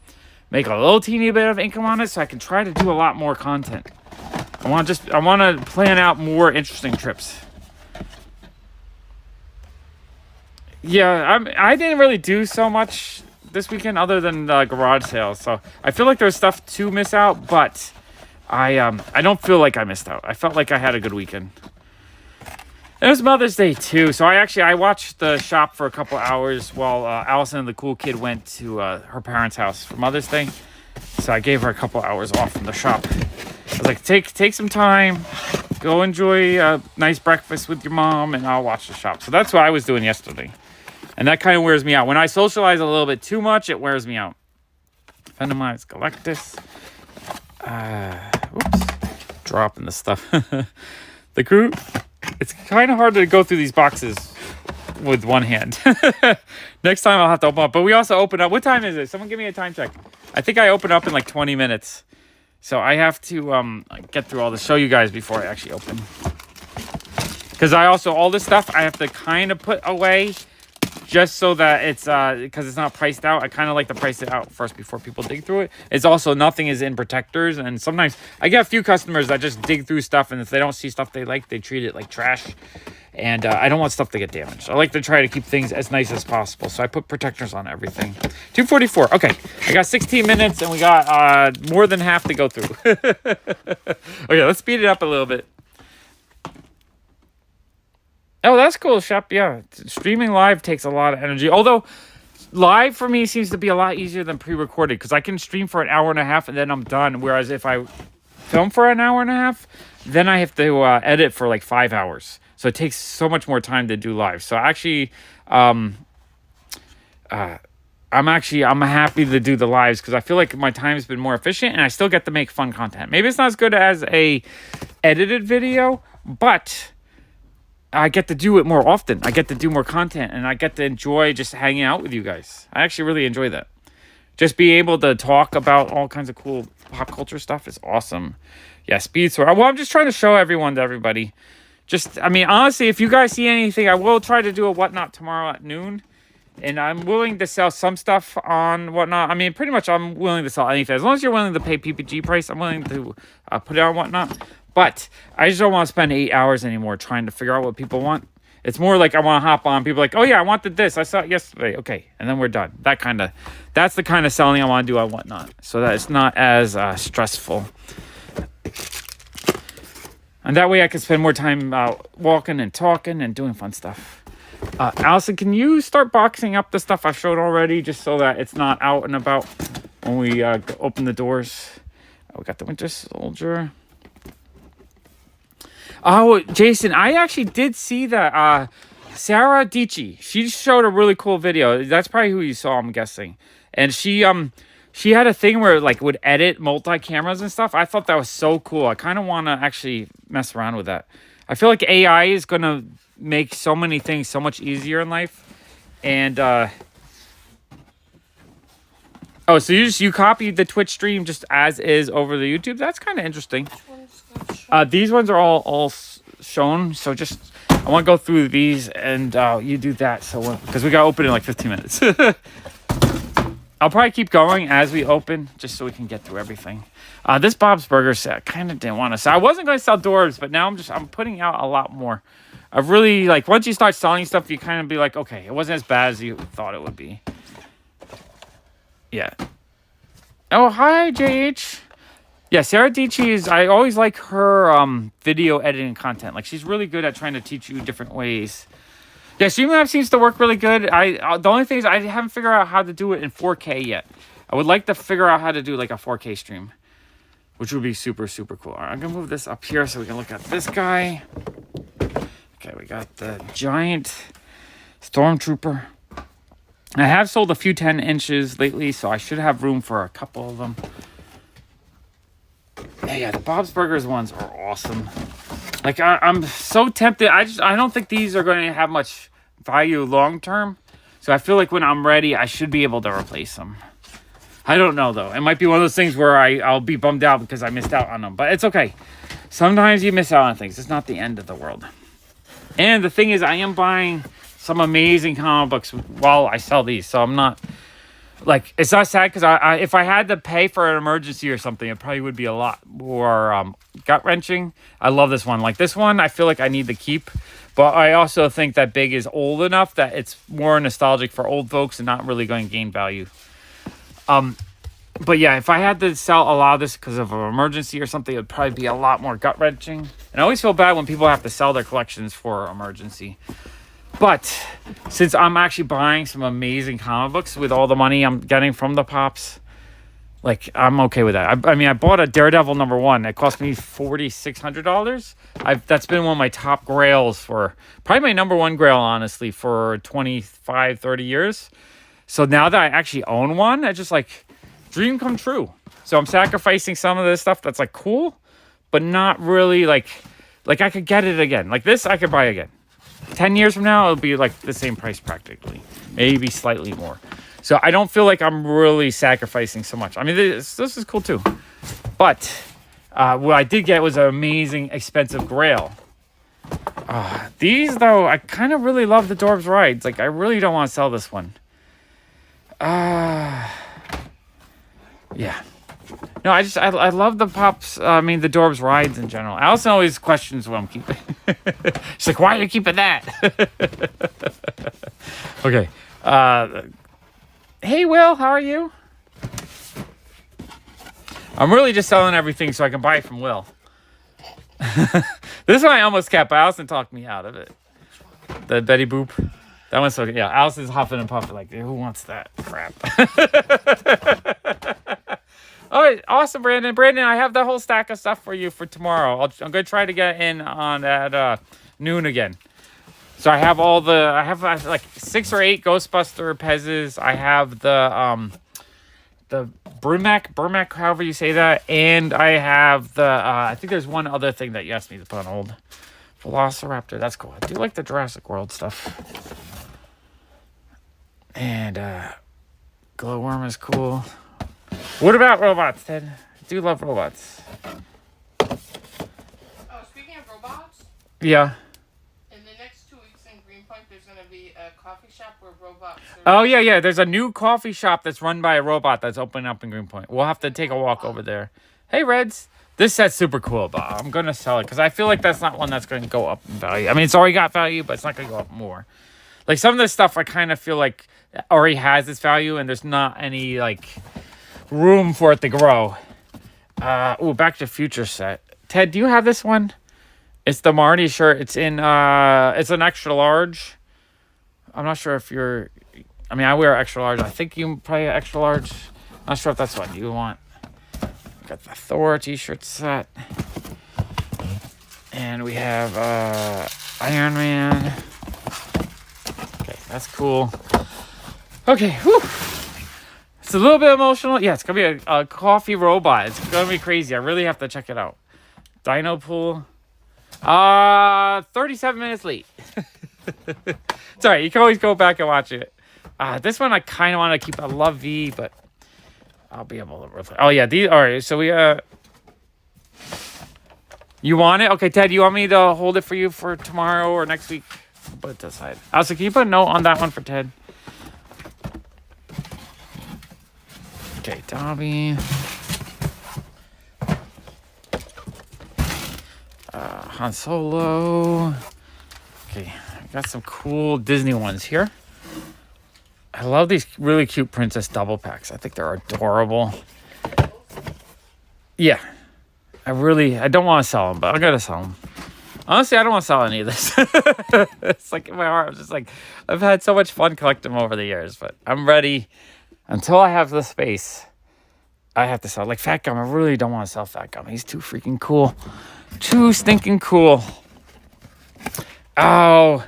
make a little teeny bit of income on it so I can try to do a lot more content. I want to plan out more interesting trips. Yeah, I didn't really do so much this weekend other than garage sales. So I feel like there's stuff to miss out, but I don't feel like I missed out. I felt like I had a good weekend. It was Mother's Day too, so I watched the shop for a couple hours while Allison and the cool kid went to her parents' house for Mother's Day. So I gave her a couple hours off from the shop. I was like, take some time, go enjoy a nice breakfast with your mom, and I'll watch the shop. So that's what I was doing yesterday, and that kind of wears me out. When I socialize a little bit too much, it wears me out. Venomized Galactus. Oops, dropping the stuff. The group, it's kind of hard to go through these boxes with one hand. Next time I'll have to open up, but we also open up. What time is it? Someone give me a time check. I think I open up in like 20 minutes, so I have to get through all this, show you guys before I actually open, because all this stuff I have to kind of put away just so that it's because it's not priced out. I kind of like to price it out first before people dig through it. It's also nothing is in protectors, and sometimes I get a few customers that just dig through stuff, and if they don't see stuff they like, they treat it like trash. And I don't want stuff to get damaged. I like to try to keep things as nice as possible, so I put protectors on everything. 2:44. Okay, I got 16 minutes, and we got more than half to go through. Okay, let's speed it up a little bit. Oh, that's cool, Shep. Yeah, streaming live takes a lot of energy. Although, live for me seems to be a lot easier than pre-recorded, because I can stream for an hour and a half, and then I'm done. Whereas if I film for an hour and a half, then I have to edit for like 5 hours. So it takes so much more time to do live. So actually, I'm happy to do the lives because I feel like my time has been more efficient and I still get to make fun content. Maybe it's not as good as a edited video, but I get to do it more often. I get to do more content and I get to enjoy just hanging out with you guys. I actually really enjoy that. Just be able to talk about all kinds of cool pop culture stuff is awesome. Yeah, speed sword. Well, I'm just trying to show everybody. I mean, honestly, if you guys see anything, I will try to do a Whatnot tomorrow at noon. And I'm willing to sell some stuff on Whatnot. I mean, pretty much I'm willing to sell anything. As long as you're willing to pay PPG price, I'm willing to put it on Whatnot. But I just don't want to spend 8 hours anymore trying to figure out what people want. It's more like I want to hop on. People are like, oh, yeah, I wanted this. I saw it yesterday. Okay, and then we're done. That's the kind of selling I want to do on Whatnot. So that it's not as stressful. And that way I can spend more time walking and talking and doing fun stuff. Allison, can you start boxing up the stuff I've showed already just so that it's not out and about when we open the doors? We got the Winter Soldier. Oh, Jason, I actually did see that. Sarah Dici, she showed a really cool video. That's probably who you saw, I'm guessing. And she had a thing where it would edit multi-cameras and stuff. I thought that was so cool. I kind of want to actually mess around with that. I feel like AI is going to make so many things so much easier in life. And, oh, so you copied the Twitch stream just as is over the YouTube? That's kind of interesting. These ones are all shown. So I want to go through these and you do that. So because we got to open in like 15 minutes. I'll probably keep going as we open, just so we can get through everything. This Bob's Burger set, kind of didn't want to sell. I wasn't going to sell doors, but now I'm putting out a lot more. I really, once you start selling stuff, you kind of be like, okay, it wasn't as bad as you thought it would be. Yeah. Oh, hi, JH. Yeah, Sarah Dici I always like her video editing content. She's really good at trying to teach you different ways. Yeah, Streamlabs seems to work really good. The only thing is I haven't figured out how to do it in 4K yet. I would like to figure out how to do a 4K stream, which would be super, super cool. All right, I'm going to move this up here so we can look at this guy. Okay, we got the giant Stormtrooper. I have sold a few 10 inches lately, so I should have room for a couple of them. Yeah, the Bob's Burgers ones are awesome. I'm so tempted. I don't think these are going to have much value long term. So I feel like when I'm ready, I should be able to replace them. I don't know, though. It might be one of those things where I'll be bummed out because I missed out on them. But it's okay. Sometimes you miss out on things. It's not the end of the world. And the thing is, I am buying some amazing comic books while I sell these. So I'm not... it's not sad because if I had to pay for an emergency or something, it probably would be a lot more gut-wrenching. I love this one. This one, I feel like I need to keep. But I also think that Big is old enough that it's more nostalgic for old folks and not really going to gain value. But yeah, if I had to sell a lot of this because of an emergency or something, it would probably be a lot more gut-wrenching. And I always feel bad when people have to sell their collections for emergency. But since I'm actually buying some amazing comic books with all the money I'm getting from the Pops, I'm okay with that. I bought a Daredevil #1. It cost me $4,600. That's been one of my top grails for probably my #1 grail, honestly, for 25, 30 years. So now that I actually own one, I just dream come true. So I'm sacrificing some of this stuff that's cool, but not really I could get it again. This I could buy again. 10 years from now, it'll be the same price practically, maybe slightly more. So I don't feel like I'm really sacrificing so much. I mean, this is cool too. But what I did get was an amazing, expensive Grail. These, though, I kind of really love the Dorbs Rides. Like, I really don't want to sell this one. Yeah. No, I love the Pops, the Dorbs Rides in general. Allison always questions what I'm keeping. She's like, why are you keeping that? Okay. Hey, Will, how are you? I'm really just selling everything so I can buy it from Will. This one I almost kept, but Allison talked me out of it. The Betty Boop. That one's so good. Yeah, Allison's huffing and puffing like, who wants that crap? All right, awesome, Brandon. Brandon, I have the whole stack of stuff for you for tomorrow. I'm going to try to get in on at noon again. So I have like 6 or 8 Ghostbuster Pezzes. I have the Burmac, however you say that. And I have the, I think there's one other thing that you asked me to put on hold. Velociraptor, that's cool. I do like the Jurassic World stuff. And Glowworm is cool. What about robots, Ted? I do love robots. Oh, speaking of robots? Yeah. In the next 2 weeks in Greenpoint, there's going to be a coffee shop where robots Oh, yeah. There's a new coffee shop that's run by a robot that's opening up in Greenpoint. We'll have to take a walk over there. Hey, Reds. This set's super cool, but I'm going to sell it because I feel like that's not one that's going to go up in value. I mean, it's already got value, but it's not going to go up more. Like, some of this stuff I kind of feel like already has its value, and there's not any, like, room for it to grow. Back to Future set. Ted, do you have this one? It's the Marty shirt. It's in, it's an extra large. I'm not sure if you're, I wear extra large. I think you probably extra large. Not sure if that's what you want. Got the Thor t-shirt set. And we have, Iron Man. Okay, that's cool. Okay, whew. It's a little bit emotional. Yeah, it's going to be a coffee robot. It's going to be crazy. I really have to check it out. Dino Pool. 37 minutes late. It's alright. You can always go back and watch it. This one I kind of want to keep. I love V, but I'll be able to... Oh, yeah. These. Alright, so we... You want it? Okay, Ted, you want me to hold it for you for tomorrow or next week? Put it to the side. Also, can you put a note on that one for Ted? Okay, Dobby. Han Solo. Okay, I got some cool Disney ones here. I love these really cute princess double packs. I think they're adorable. Yeah. I don't want to sell them, but I gotta sell them. Honestly, I don't want to sell any of this. It's like in my heart, I'm just like, I've had so much fun collecting them over the years, but I'm ready. Until I have the space, I have to sell. Like Fat Gum, I really don't want to sell Fat Gum. He's too freaking cool. Too stinking cool. Oh,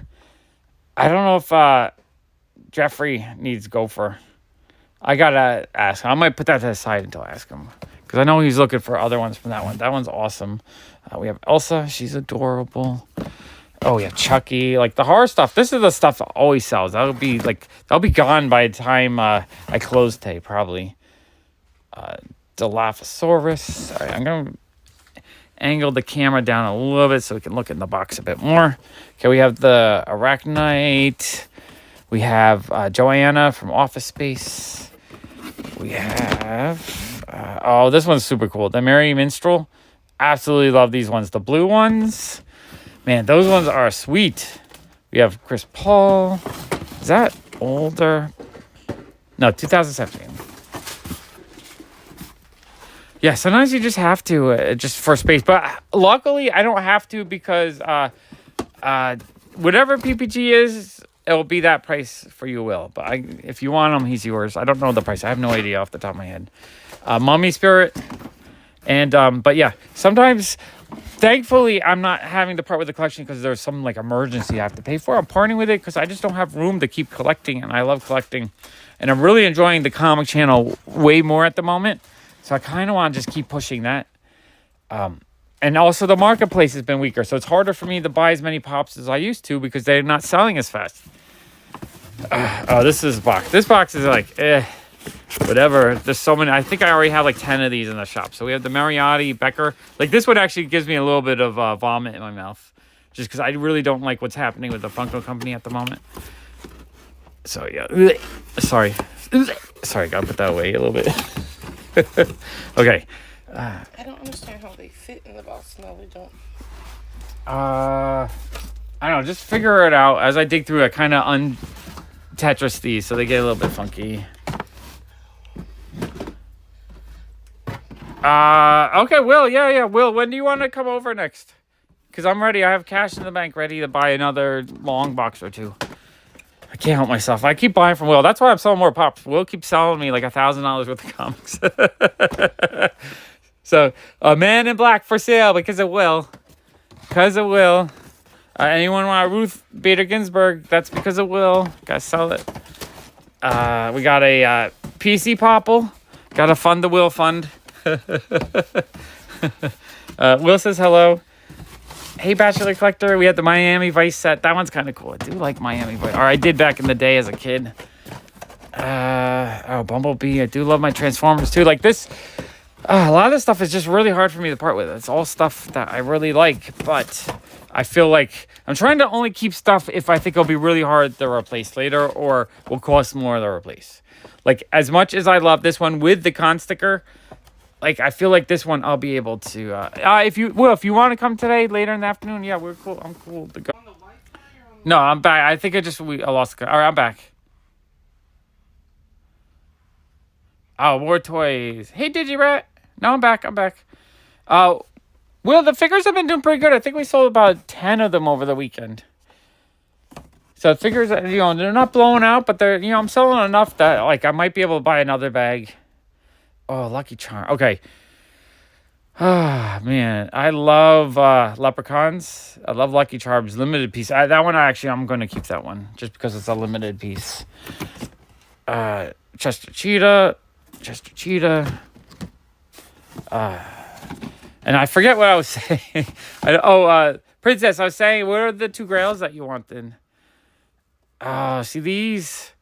I don't know if Jeffrey needs Gopher. I gotta ask him. I might put that to the side until I ask him. Because I know he's looking for other ones from that one. That one's awesome. We have Elsa. She's adorable. Oh, yeah, Chucky. Like, the horror stuff. This is the stuff that always sells. That'll be gone by the time I close today, probably. Dilophosaurus. All right, I'm going to angle the camera down a little bit so we can look in the box a bit more. Okay, we have the Arachnite. We have Joanna from Office Space. We have... this one's super cool. The Merry Minstrel. Absolutely love these ones. The blue ones. Man, those ones are sweet. We have Chris Paul. Is that older? No, 2017. Yeah, sometimes you just have to, just for space. But luckily, I don't have to because whatever PPG is, it'll be that price for you, Will. But if you want him, he's yours. I don't know the price. I have no idea off the top of my head. Mummy Spirit. And, but yeah, sometimes... Thankfully, I'm not having to part with the collection because there's some like emergency I have to pay for. I'm parting with it because I just don't have room to keep collecting, and I love collecting. And I'm really enjoying the comic channel way more at the moment. So I kind of want to just keep pushing that. And also the marketplace has been weaker, so it's harder for me to buy as many Pops as I used to because they're not selling as fast. This is a box. This box is like, whatever. There's so many. I think I already have like 10 of these in the shop. So we have the Mariotti, Becker. Like this one actually gives me a little bit of vomit in my mouth. just because I really don't like what's happening with the Funko company at the moment. So yeah, sorry, gotta put that away a little bit. Okay. I don't understand how they fit in the box. No, they don't. I don't know. Just figure it out as I dig through. I kind of un-Tetris these, so they get a little bit funky. Okay, Will. Yeah, Will. When do you want to come over next? Because I'm ready. I have cash in the bank ready to buy another long box or two. I can't help myself. I keep buying from Will. That's why I'm selling more Pops. Will keeps selling me like $1,000 worth of comics. So, a Man in Black for sale because of Will. Because of Will. Anyone want Ruth Bader Ginsburg? That's because of Will. Gotta sell it. We got a PC Popple. Gotta fund the Will fund. Will says hello. Hey, Bachelor Collector. We had the Miami Vice set. That one's kind of cool. I do like Miami Vice. Or I did back in the day as a kid. Bumblebee. I do love my Transformers too. Like this. A lot of this stuff is just really hard for me to part with. It's all stuff that I really like, but I feel like I'm trying to only keep stuff if I think it'll be really hard to replace later or will cost more to replace. Like, as much as I love this one with the con sticker, like, I feel like this one I'll be able to... if you want to come today, later in the afternoon, yeah, we're cool. I'm cool to go. On the Wi-Fi or on the... No, I'm back. I think I lost the... All right, I'm back. Oh, more toys. Hey, Digirat. No, I'm back. Well, the figures have been doing pretty good. I think we sold about 10 of them over the weekend. So figures, they're not blowing out, but they're, I'm selling enough that, like, I might be able to buy another bag. Oh, Lucky Charm. Okay. Ah, man. I love Leprechauns. I love Lucky Charms. Limited piece. That one, I'm going to keep that one. Just because it's a limited piece. Chester Cheetah. And I forget what I was saying. Princess, I was saying, what are the 2 grails that you want then? See these?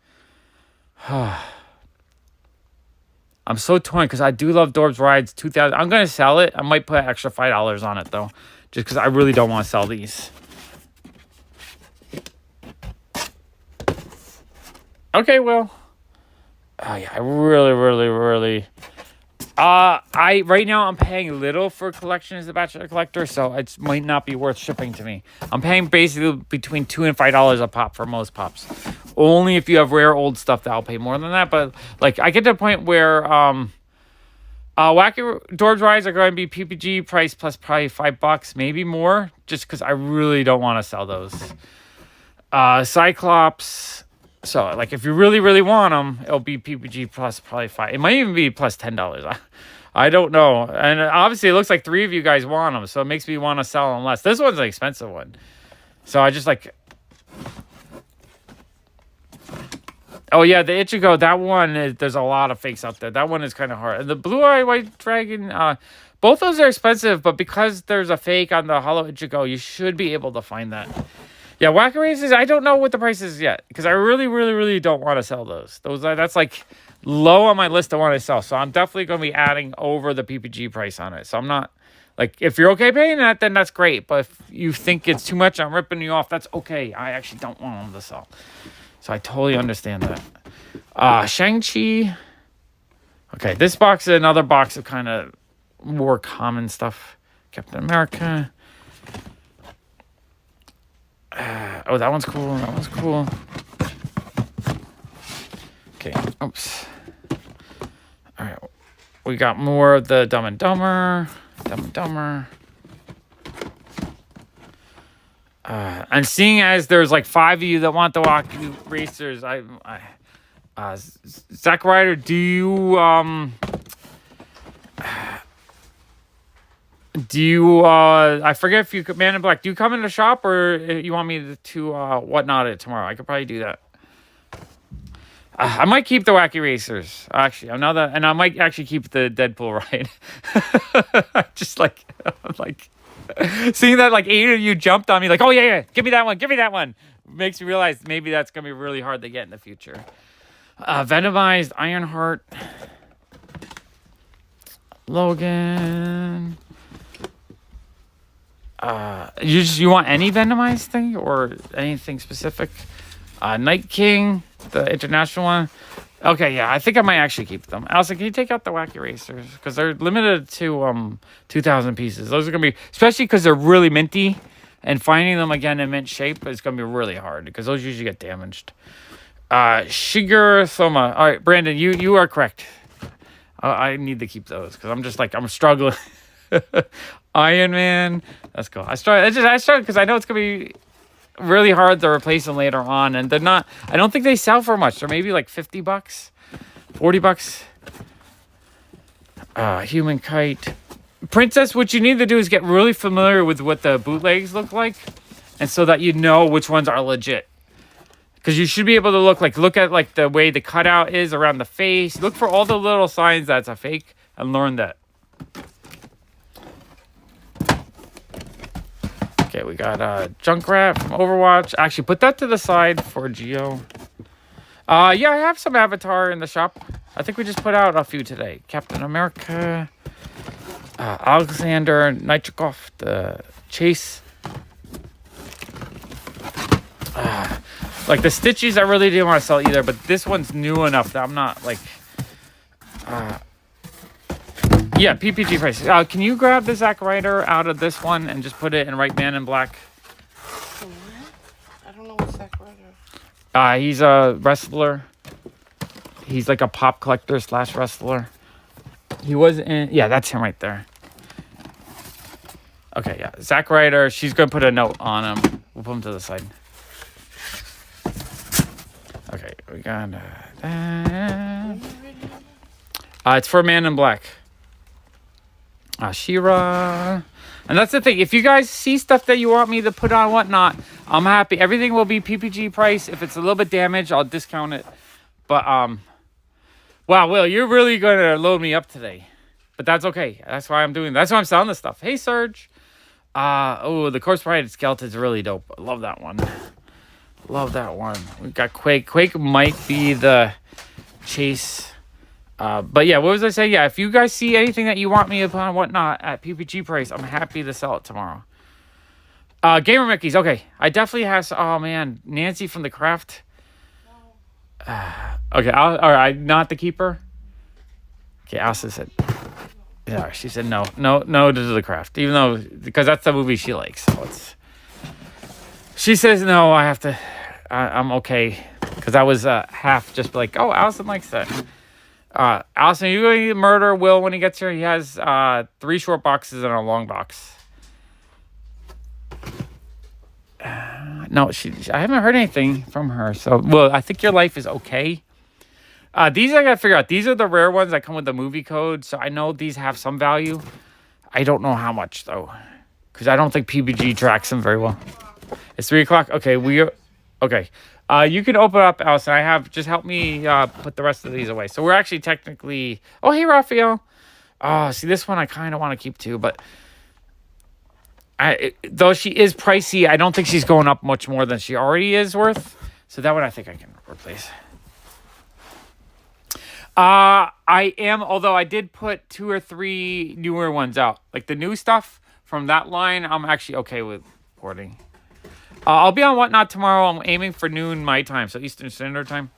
I'm so torn because I do love Dorb's Rides 2000. I'm going to sell it. I might put an extra $5 on it though. Just because I really don't want to sell these. Okay, well. Oh yeah, I really... right now I'm paying little for collection as a Bachelor Collector, so it might not be worth shipping to me. I'm paying basically between $2 and $5 a pop for most Pops. Only if you have rare old stuff that I'll pay more than that. But like I get to a point where Wacky Dorb's Rides are going to be PPG price plus probably $5, maybe more, just because I really don't want to sell those. Cyclops. So, like, if you really want them, it'll be PPG plus probably $5. It might even be plus $10. I don't know. And obviously, it looks like 3 of you guys want them, so it makes me want to sell them less. This one's an expensive one. So, I just, like... Oh, yeah, the Ichigo, that one, there's a lot of fakes out there. That one is kind of hard. And the Blue-Eye White Dragon, both those are expensive, but because there's a fake on the Hollow Ichigo, you should be able to find that. Yeah, Wacky Races, I don't know what the price is yet because I really don't want to sell those. That's like low on my list I want to sell. So I'm definitely going to be adding over the PPG price on it. So I'm not, like, if you're okay paying that, then that's great. But if you think it's too much, I'm ripping you off, that's okay. I actually don't want them to sell. So I totally understand that. Shang-Chi. Okay, this box is another box of kind of more common stuff. Captain America. That one's cool. Okay, oops. All right, we got more of the Dumb and Dumber. And seeing as there's like 5 of you that want the Wacky Racers, Zack Ryder, do you I forget if you Man in Black, do you come in the shop or you want me to whatnot it tomorrow? I could probably do that. I might keep the Wacky Racers, actually. And I might actually keep the Deadpool ride. Just like, I'm like, seeing that like 8 of you jumped on me like, oh yeah, give me that one. Makes me realize maybe that's going to be really hard to get in the future. Venomized Ironheart. Logan. You want any Venomized thing or anything specific? Night King, the international one. Okay, yeah, I think I might actually keep them. Allison, can you take out the Wacky Racers? Because they're limited to 2,000 pieces. Those are going to be, especially because they're really minty, and finding them again in mint shape is going to be really hard because those usually get damaged. Shiger Soma. All right, Brandon, you are correct. I need to keep those because I'm just like, I'm struggling. Iron Man. Let's go. I started because I know it's going to be really hard to replace them later on, and they're not. I don't think they sell for much. They're maybe like $50, $40. Human Kite, Princess. What you need to do is get really familiar with what the bootlegs look like, and so that you know which ones are legit. Because you should be able to look at like the way the cutout is around the face. Look for all the little signs that's a fake, and learn that. Okay, we got Junkrat from Overwatch. Actually, put that to the side for Geo. Yeah, I have some Avatar in the shop. I think we just put out a few today. Captain America, Alexander Nitrikov, the Chase. Like the Stitchies, I really didn't want to sell either, but this one's new enough that I'm not like. Yeah, PPG price. Can you grab the Zack Ryder out of this one and just put it in Right Man in Black? I don't know what Zack Ryder. He's a wrestler. He's like a pop collector / wrestler. He was in... Yeah, that's him right there. Okay, yeah. Zack Ryder. She's going to put a note on him. We'll put him to the side. Okay, we got that. It's for Man in Black. She-Ra. And that's the thing. If you guys see stuff that you want me to put on whatnot, I'm happy. Everything will be PPG price. If it's a little bit damaged, I'll discount it. But, wow, Will, you're really going to load me up today. But that's okay. That's why I'm doing. That's why I'm selling this stuff. Hey, Serge. Oh, the Corpse Bride Skeleton's really dope. I love that one. Love that one. We got Quake. Quake might be the Chase. But yeah, what was I saying? Yeah, if you guys see anything that you want me upon whatnot at PPG price, I'm happy to sell it tomorrow. Gamer Mickeys. Okay, I definitely have. Oh man, Nancy from the Craft. Okay, all right, not the keeper. Okay, Elsa said. Yeah, she said no to the Craft, even though because that's the movie she likes. So it's. She says no. I have to. I'm okay because I was half just like, oh, Allison likes that. Allison, are you going to murder Will when he gets here? He has 3 short boxes and a long box. No, I haven't heard anything from her. So, Will, I think your life is okay. These I got to figure out. These are the rare ones that come with the movie code. So I know these have some value. I don't know how much, though. Because I don't think PBG tracks them very well. It's 3 o'clock? Okay, okay. You can open up, Allison. I have just help me put the rest of these away. So we're actually technically. Oh, hey, Raphael. See, this one I kind of want to keep too, but though she is pricey, I don't think she's going up much more than she already is worth. So that one I think I can replace. I am, although I did put 2 or 3 newer ones out, like the new stuff from that line. I'm actually okay with porting. I'll be on Whatnot tomorrow. I'm aiming for noon my time, so Eastern Standard Time.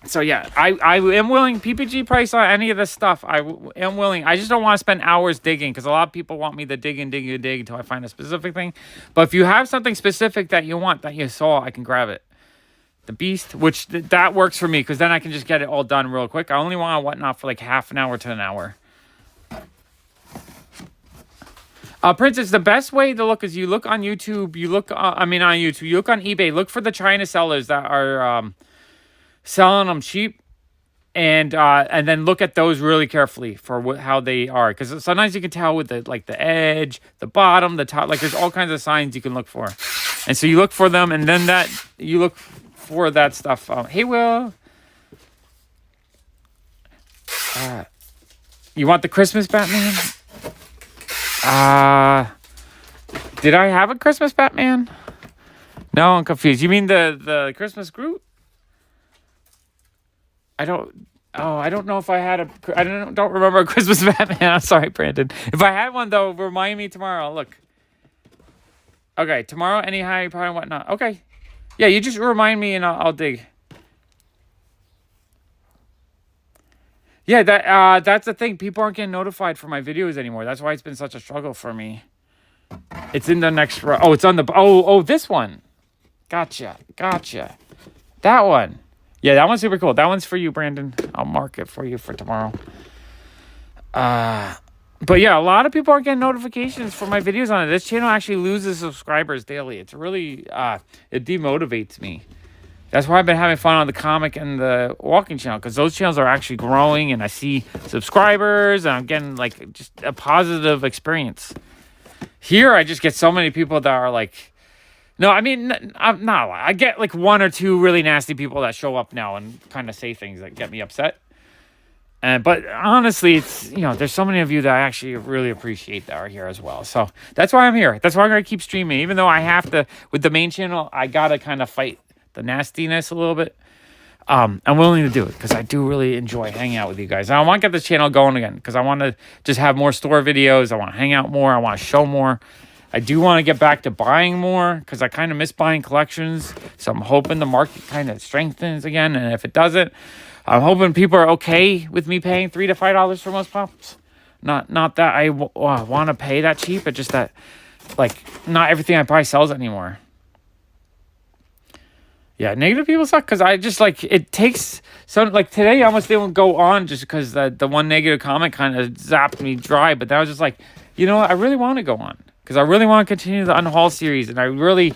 So yeah, I am willing PPG price on any of this stuff. I am willing. I just don't want to spend hours digging because a lot of people want me to dig until I find a specific thing. But if you have something specific that you want that you saw, I can grab it. The Beast, which that works for me because then I can just get it all done real quick. I only want Whatnot for like half an hour to an hour. Princess, the best way to look is you look on YouTube. You look, on YouTube. You look on eBay. Look for the China sellers that are selling them cheap, and then look at those really carefully for how they are. Because sometimes you can tell with the edge, the bottom, the top. Like there's all kinds of signs you can look for, and so you look for them, and then you look for that stuff. Hey, Will. You want the Christmas Batman? Did I have a Christmas Batman? No, I'm confused. You mean the Christmas Groot? I don't know if I had I don't remember a Christmas Batman. I'm sorry, Brandon. If I had one though, remind me tomorrow. Look. Okay, tomorrow, anyhow, you probably whatnot. Okay. Yeah, you just remind me and I'll dig. Yeah, that's the thing. People aren't getting notified for my videos anymore. That's why it's been such a struggle for me. It's in the next row. Oh, it's on the... Oh, this one. Gotcha. That one. Yeah, that one's super cool. That one's for you, Brandon. I'll mark it for you for tomorrow. But yeah, a lot of people aren't getting notifications for my videos on it. This channel actually loses subscribers daily. It's really... it demotivates me. That's why I've been having fun on the comic and the walking channel, because those channels are actually growing and I see subscribers and I'm getting like just a positive experience. Here, I just get so many people that are like, no, I mean, I'm not. I get like one or two really nasty people that show up now and kind of say things that get me upset. But honestly, it's, there's so many of you that I actually really appreciate that are here as well. So that's why I'm here. That's why I'm going to keep streaming. Even though I have to, with the main channel, I got to kind of fight the nastiness a little bit. I'm willing to do it because I do really enjoy hanging out with you guys. And I want to get this channel going again because I want to just have more store videos. I want to hang out more. I want to show more. I do want to get back to buying more because I kind of miss buying collections. So I'm hoping the market kind of strengthens again. And if it doesn't, I'm hoping people are okay with me paying $3 to $5 for most pops. Not that I want to pay that cheap, but just that, like, not everything I buy sells anymore. Yeah, negative people suck because I just like it takes some like today I almost didn't go on just because the one negative comment kind of zapped me dry. But that was just like, what? I really want to go on because I really want to continue the Unhaul series. And I really,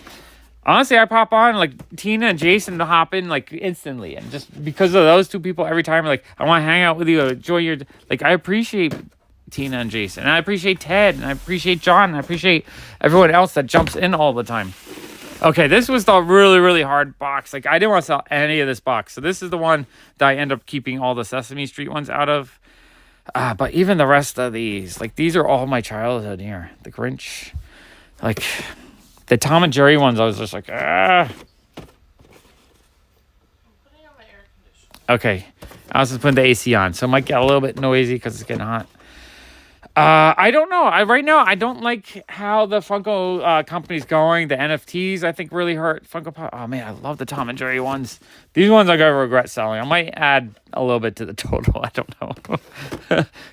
honestly, I pop on like Tina and Jason to hop in like instantly. And just because of those two people every time, like I want to hang out with you, enjoy your, like I appreciate Tina and Jason. And I appreciate Ted. And I appreciate John. And I appreciate everyone else that jumps in all the time. Okay, this was the really, really hard box. Like, I didn't want to sell any of this box. So this is the one that I end up keeping all the Sesame Street ones out of. But even the rest of these, like, these are all my childhood here. The Grinch. Like, the Tom and Jerry ones, I was just like, I'm putting on the air conditioner. Okay, I was just putting the AC on. So it might get a little bit noisy because it's getting hot. I don't know. Right now, I don't like how the Funko company's going. The NFTs, I think, really hurt Funko Pop. Oh, man, I love the Tom and Jerry ones. These ones I'm going to regret selling. I might add a little bit to the total. I don't know.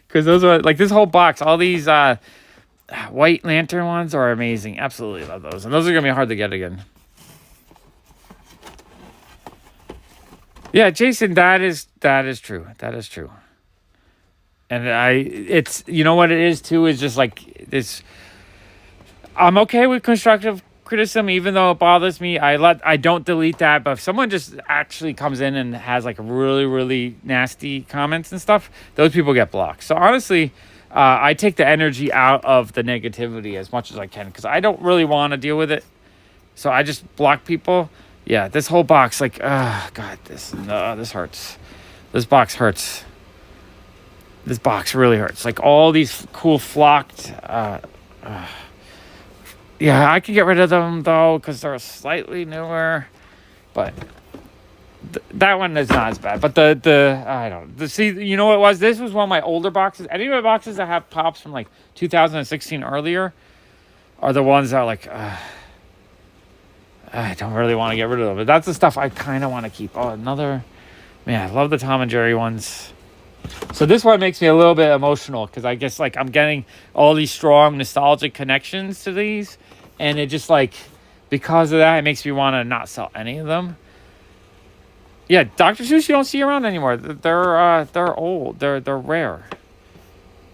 Because those are, like, this whole box, all these White Lantern ones are amazing. Absolutely love those. And those are going to be hard to get again. Yeah, Jason, that is true. That is true. And it's, what it is too, is just like this. I'm okay with constructive criticism, even though it bothers me. I don't delete that. But if someone just actually comes in and has like really, really nasty comments and stuff, those people get blocked. So honestly, I take the energy out of the negativity as much as I can because I don't really want to deal with it. So I just block people. Yeah, this whole box, like, God, this hurts. This box hurts. This box really hurts. Like all these cool flocked. Yeah, I could get rid of them though because they're slightly newer. But that one is not as bad. But I don't know. See, you know what it was? This was one of my older boxes. Any of my boxes that have pops from like 2016 earlier are the ones that are like, I don't really want to get rid of them. But that's the stuff I kind of want to keep. Oh, man, I love the Tom and Jerry ones. So this one makes me a little bit emotional because I guess like I'm getting all these strong nostalgic connections to these, and it just like because of that it makes me want to not sell any of them. Yeah, Dr. Seuss you don't see around anymore. They're old. They're rare.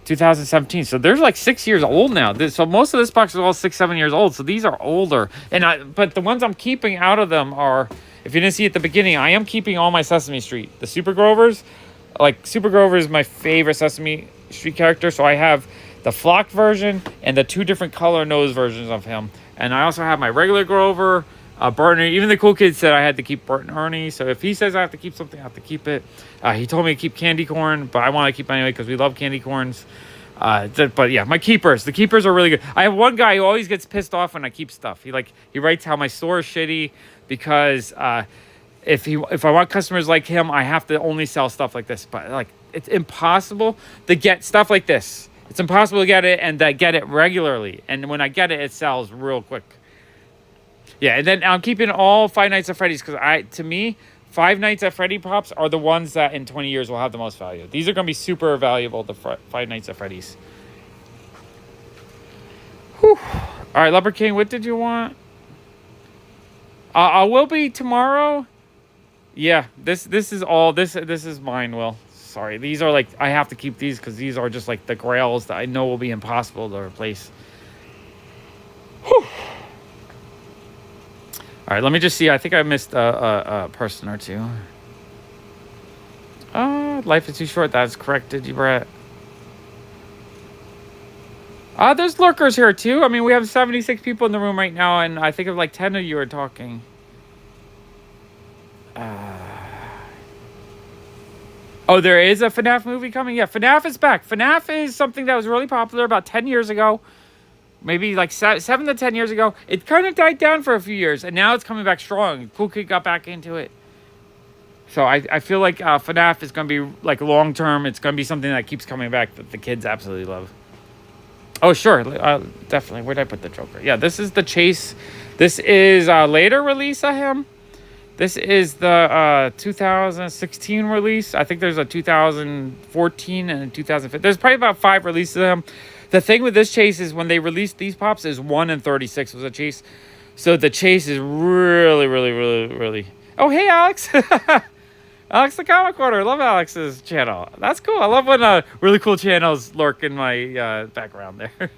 2017. So they're like 6 years old now. So most of this box is all 6-7 years old. So these are older. But the ones I'm keeping out of them are, if you didn't see at the beginning, I am keeping all my Sesame Street. The Super Grovers. Like, Super Grover is my favorite Sesame Street character, so I have the flocked version and the two different color nose versions of him. And I also have my regular Grover, Bert and Ernie. Even the cool kid said I had to keep Bert and Ernie, so if he says I have to keep something, I have to keep it. He told me to keep candy corn, but I want to keep it anyway because we love candy corns. But yeah, my keepers. The keepers are really good. I have one guy who always gets pissed off when I keep stuff. He writes how my store is shitty because... If I want customers like him, I have to only sell stuff like this. But like, it's impossible to get stuff like this. It's impossible to get it and get it regularly. And when I get it, it sells real quick. Yeah, and then I'm keeping all Five Nights at Freddy's because to me, Five Nights at Freddy Pops are the ones that in 20 years will have the most value. These are going to be super valuable, the Five Nights at Freddy's. Whew. All right, Leopard King, what did you want? I will be tomorrow. Yeah, this is all, this is mine, Will. Sorry, these are like, I have to keep these because these are just like the grails that I know will be impossible to replace. Whew. All right, let me just see. I think I missed a person or two. Life is too short. That's correct, did you, Brett? There's lurkers here, too. I mean, we have 76 people in the room right now, and I think of like 10 of you are talking. Oh, there is a FNAF movie coming? Yeah, FNAF is back. FNAF is something that was really popular about 10 years ago. Maybe like 7 to 10 years ago. It kind of died down for a few years, and now it's coming back strong. Cool Kid got back into it. So I feel like FNAF is going to be like long term. It's going to be something that keeps coming back that the kids absolutely love. Oh, sure. Definitely. Where did I put the Joker? Yeah, this is the Chase. This is a later release of him. This is the 2016 release. I think there's a 2014 and a 2015. There's probably about 5 releases of them. The thing with this Chase is when they released these pops is 1 in 36 was a Chase. So the Chase is really, really, really, really... Oh, hey, Alex. Alex the Comic Quarter. Love Alex's channel. That's cool. I love when really cool channels lurk in my background there.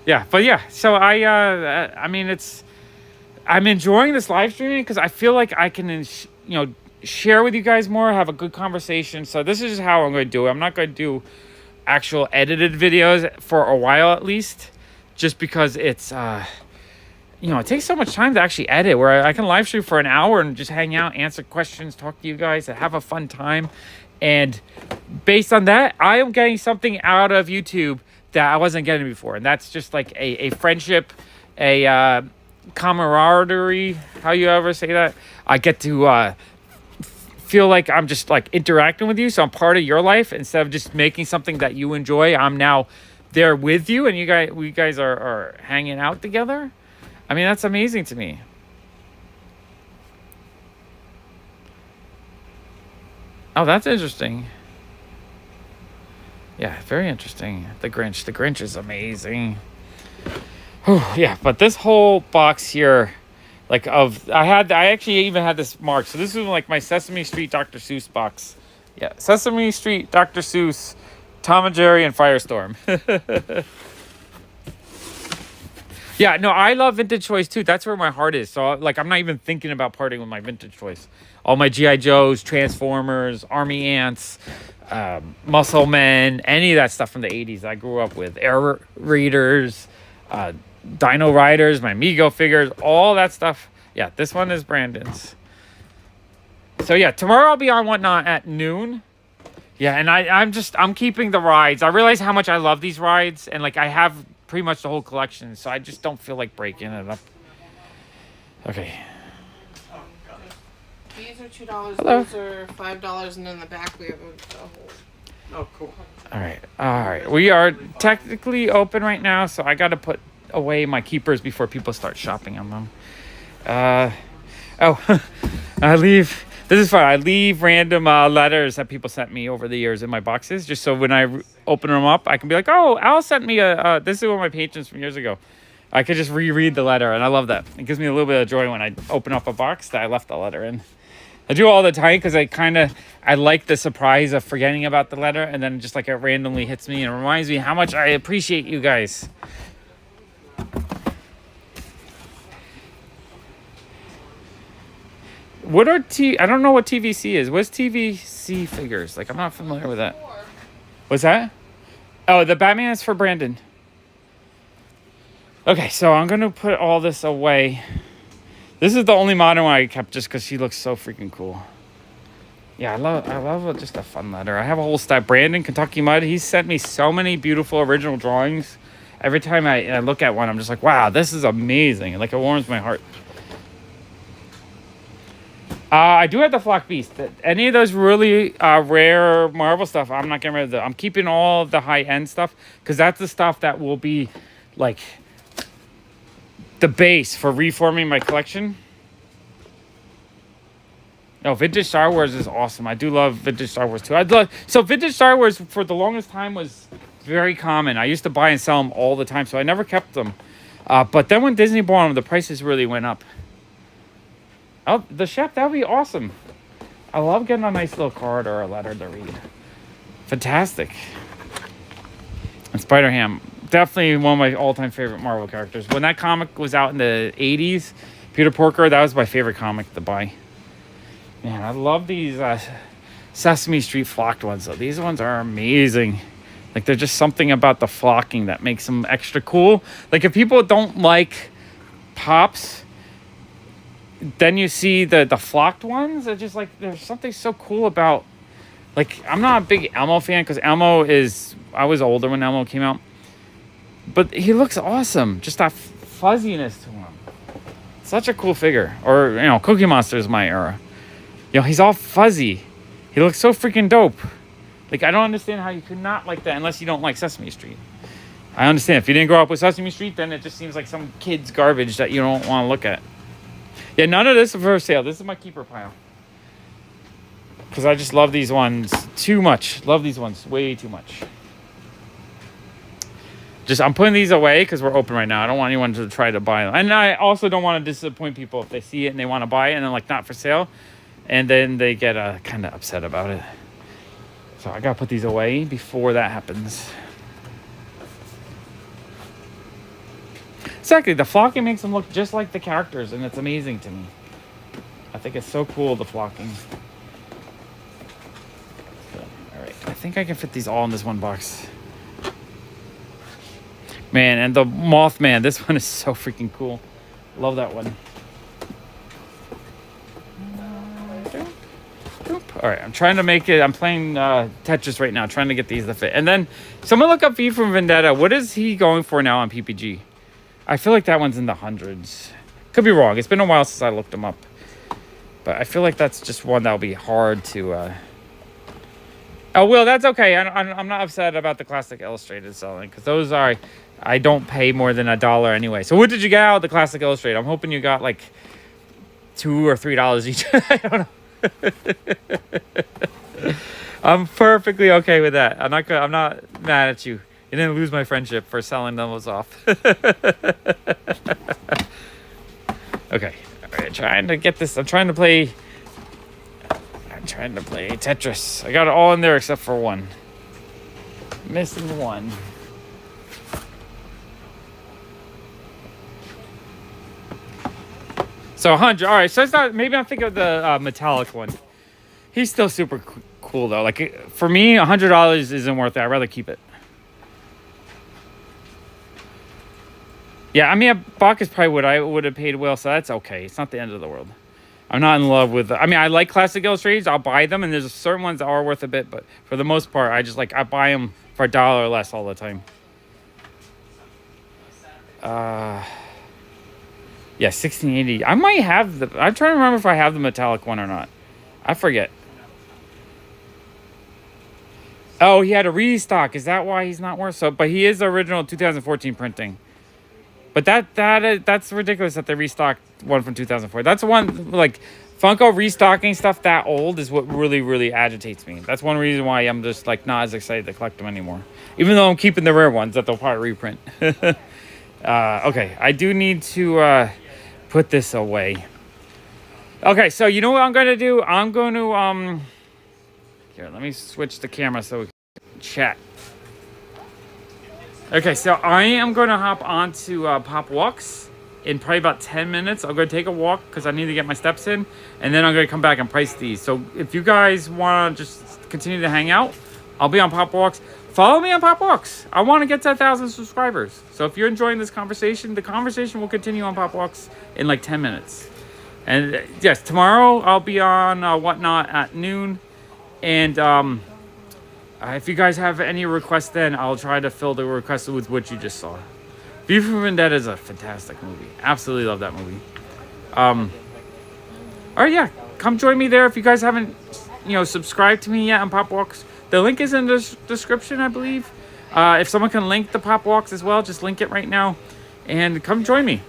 Yeah, but yeah. So I mean, I'm enjoying this live streaming because I feel like I can, share with you guys more, have a good conversation. So this is just how I'm going to do it. I'm not going to do actual edited videos for a while at least, just because it's, it takes so much time to actually edit where I can live stream for an hour and just hang out, answer questions, talk to you guys, and have a fun time. And based on that, I am getting something out of YouTube that I wasn't getting before. And that's just like a friendship, a camaraderie, how you ever say that. I get to feel like I'm just like interacting with you, so I'm part of your life instead of just making something that you enjoy. I'm now there with you, and we guys are hanging out together. I mean, that's amazing to me. Oh, that's interesting. Yeah, very interesting. The Grinch is amazing. Whew, yeah, but this whole box here, like I actually even had this marked. So this is like my Sesame Street Dr. Seuss box. Yeah, Sesame Street Dr. Seuss, Tom and Jerry, and Firestorm. Yeah, no, I love vintage toys too. That's where my heart is. So like, I'm not even thinking about parting with my vintage toys. All my G.I. Joes, Transformers, Army Ants, Muscle Men, any of that stuff from the 80s I grew up with. Air Raiders, Dino Riders, my Mego figures, all that stuff. Yeah, this one is Brandon's. So yeah, tomorrow I'll be on Whatnot at noon. Yeah, and I'm keeping the rides. I realize how much I love these rides, and like I have pretty much the whole collection, so I just don't feel like breaking it up. Okay. These are $2. Hello. Those are $5, and in the back we have a whole. Oh, cool. All right. We are technically open right now, so I got to put away my keepers before people start shopping on them. I leave. This is fun. I leave random letters that people sent me over the years in my boxes, just so when I open them up, I can be like, "Oh, Al sent me this is one of my patrons from years ago." I could just reread the letter, and I love that. It gives me a little bit of joy when I open up a box that I left the letter in. I do all the time because I like the surprise of forgetting about the letter, and then just like it randomly hits me and reminds me how much I appreciate you guys. What are I don't know what TVC is. What's TVC figures? Like, I'm not familiar with that. What's that? Oh, the Batman is for Brandon. Okay, so I'm going to put all this away. This is the only modern one I kept just because she looks so freaking cool. Yeah, I love just a fun letter. I have a whole stack. Brandon, Kentucky Mud, he sent me so many beautiful original drawings. Every time I look at one, I'm just like, wow, this is amazing. Like, it warms my heart. I do have the Flock Beast. Any of those really rare Marvel stuff, I'm not getting rid of them. I'm keeping all of the high-end stuff because that's the stuff that will be, like, the base for reforming my collection. No, vintage Star Wars is awesome. I do love vintage Star Wars too. So vintage Star Wars for the longest time was very common. I used to buy and sell them all the time, so I never kept them. But then when Disney bought them, the prices really went up. Oh, the chef, that would be awesome. I love getting a nice little card or a letter to read. Fantastic. And Spider-Ham, definitely one of my all-time favorite Marvel characters. When that comic was out in the 80s, Peter Porker, that was my favorite comic to buy. Man, I love these Sesame Street flocked ones, though. These ones are amazing. Like, there's just something about the flocking that makes them extra cool. Like, if people don't like Pops, then you see the flocked ones. They're just like, there's something so cool about... Like, I'm not a big Elmo fan, because Elmo is... I was older when Elmo came out. But he looks awesome. Just that fuzziness to him. Such a cool figure. Or, you know, Cookie Monster is my era. You know, he's all fuzzy. He looks so freaking dope. Like, I don't understand how you could not like that unless you don't like Sesame Street. I understand. If you didn't grow up with Sesame Street, then it just seems like some kid's garbage that you don't want to look at. Yeah, none of this is for sale. This is my keeper pile. Because I just love these ones too much. Love these ones way too much. I'm putting these away because we're open right now. I don't want anyone to try to buy them. And I also don't want to disappoint people if they see it and they want to buy it and then, like, not for sale. And then they get kind of upset about it. So I got to put these away before that happens. Exactly. The flocking makes them look just like the characters. And it's amazing to me. I think it's so cool, the flocking. All right. I think I can fit these all in this one box. Man, and the Mothman. This one is so freaking cool. Love that one. All right, I'm trying to make it. I'm playing Tetris right now, trying to get these to fit. And then someone look up V from Vendetta. What is he going for now on PPG? I feel like that one's in the hundreds. Could be wrong. It's been a while since I looked him up. But I feel like that's just one that'll be hard to... Oh, Will, that's okay. I'm not upset about the classic illustrated selling. Because those are... I don't pay more than $1 anyway. So what did you get out of the classic illustrated? I'm hoping you got like $2 or $3 each. I don't know. I'm perfectly okay with that. I'm not mad at you. You didn't lose my friendship for selling those off. Okay. All right, trying to get this. I'm trying to play Tetris. I got it all in there except for one. Missing one. So 100. All right. So it's not. Maybe I'm thinking of the metallic one. He's still super cool though. Like for me, $100 isn't worth it. I'd rather keep it. Yeah, I mean, $1 is probably what I would have paid Will, so that's okay. It's not the end of the world. I'm not in love with... I mean, I like classic illustrators. I'll buy them, and there's certain ones that are worth a bit, but for the most part, I buy them for $1 or less all the time. Yeah, 1680. I might have the... I'm trying to remember if I have the metallic one or not. I forget. Oh, he had a restock. Is that why he's not worth so? But he is the original 2014 printing. But that's ridiculous that they restocked one from 2004. That's one, like, Funko restocking stuff that old is what really, really agitates me. That's one reason why I'm just, like, not as excited to collect them anymore. Even though I'm keeping the rare ones that they'll probably reprint. Okay, I do need to put this away. Okay, so you know what I'm going to do? I'm going to, here, let me switch the camera so we can chat. Okay, so I am going to hop onto Pop Walks in probably about 10 minutes. I'm going to take a walk because I need to get my steps in. And then I'm going to come back and price these. So if you guys want to just continue to hang out, I'll be on Pop Walks. Follow me on Pop Walks. I want to get to 1,000 subscribers. So if you're enjoying this conversation, the conversation will continue on Pop Walks in like 10 minutes. And yes, tomorrow I'll be on Whatnot at noon. And... if you guys have any requests, then I'll try to fill the requests with what you just saw. V for Vendetta is a fantastic movie. Absolutely love that movie. All right, yeah. Come join me there if you guys haven't, subscribed to me yet on Pop Walks. The link is in the description, I believe. If someone can link the Pop Walks as well, just link it right now. And come join me.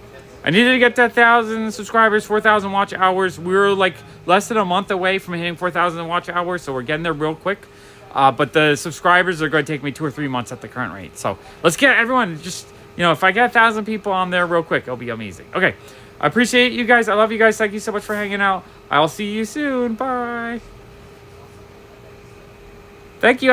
I needed to get to 1,000 subscribers, 4,000 watch hours. We were like less than a month away from hitting 4,000 watch hours, so we're getting there real quick. But the subscribers are going to take me 2 or 3 months at the current rate. So let's get everyone just, you know, if I get 1,000 people on there real quick, it'll be amazing. Okay, I appreciate you guys. I love you guys. Thank you so much for hanging out. I'll see you soon. Bye. Thank you.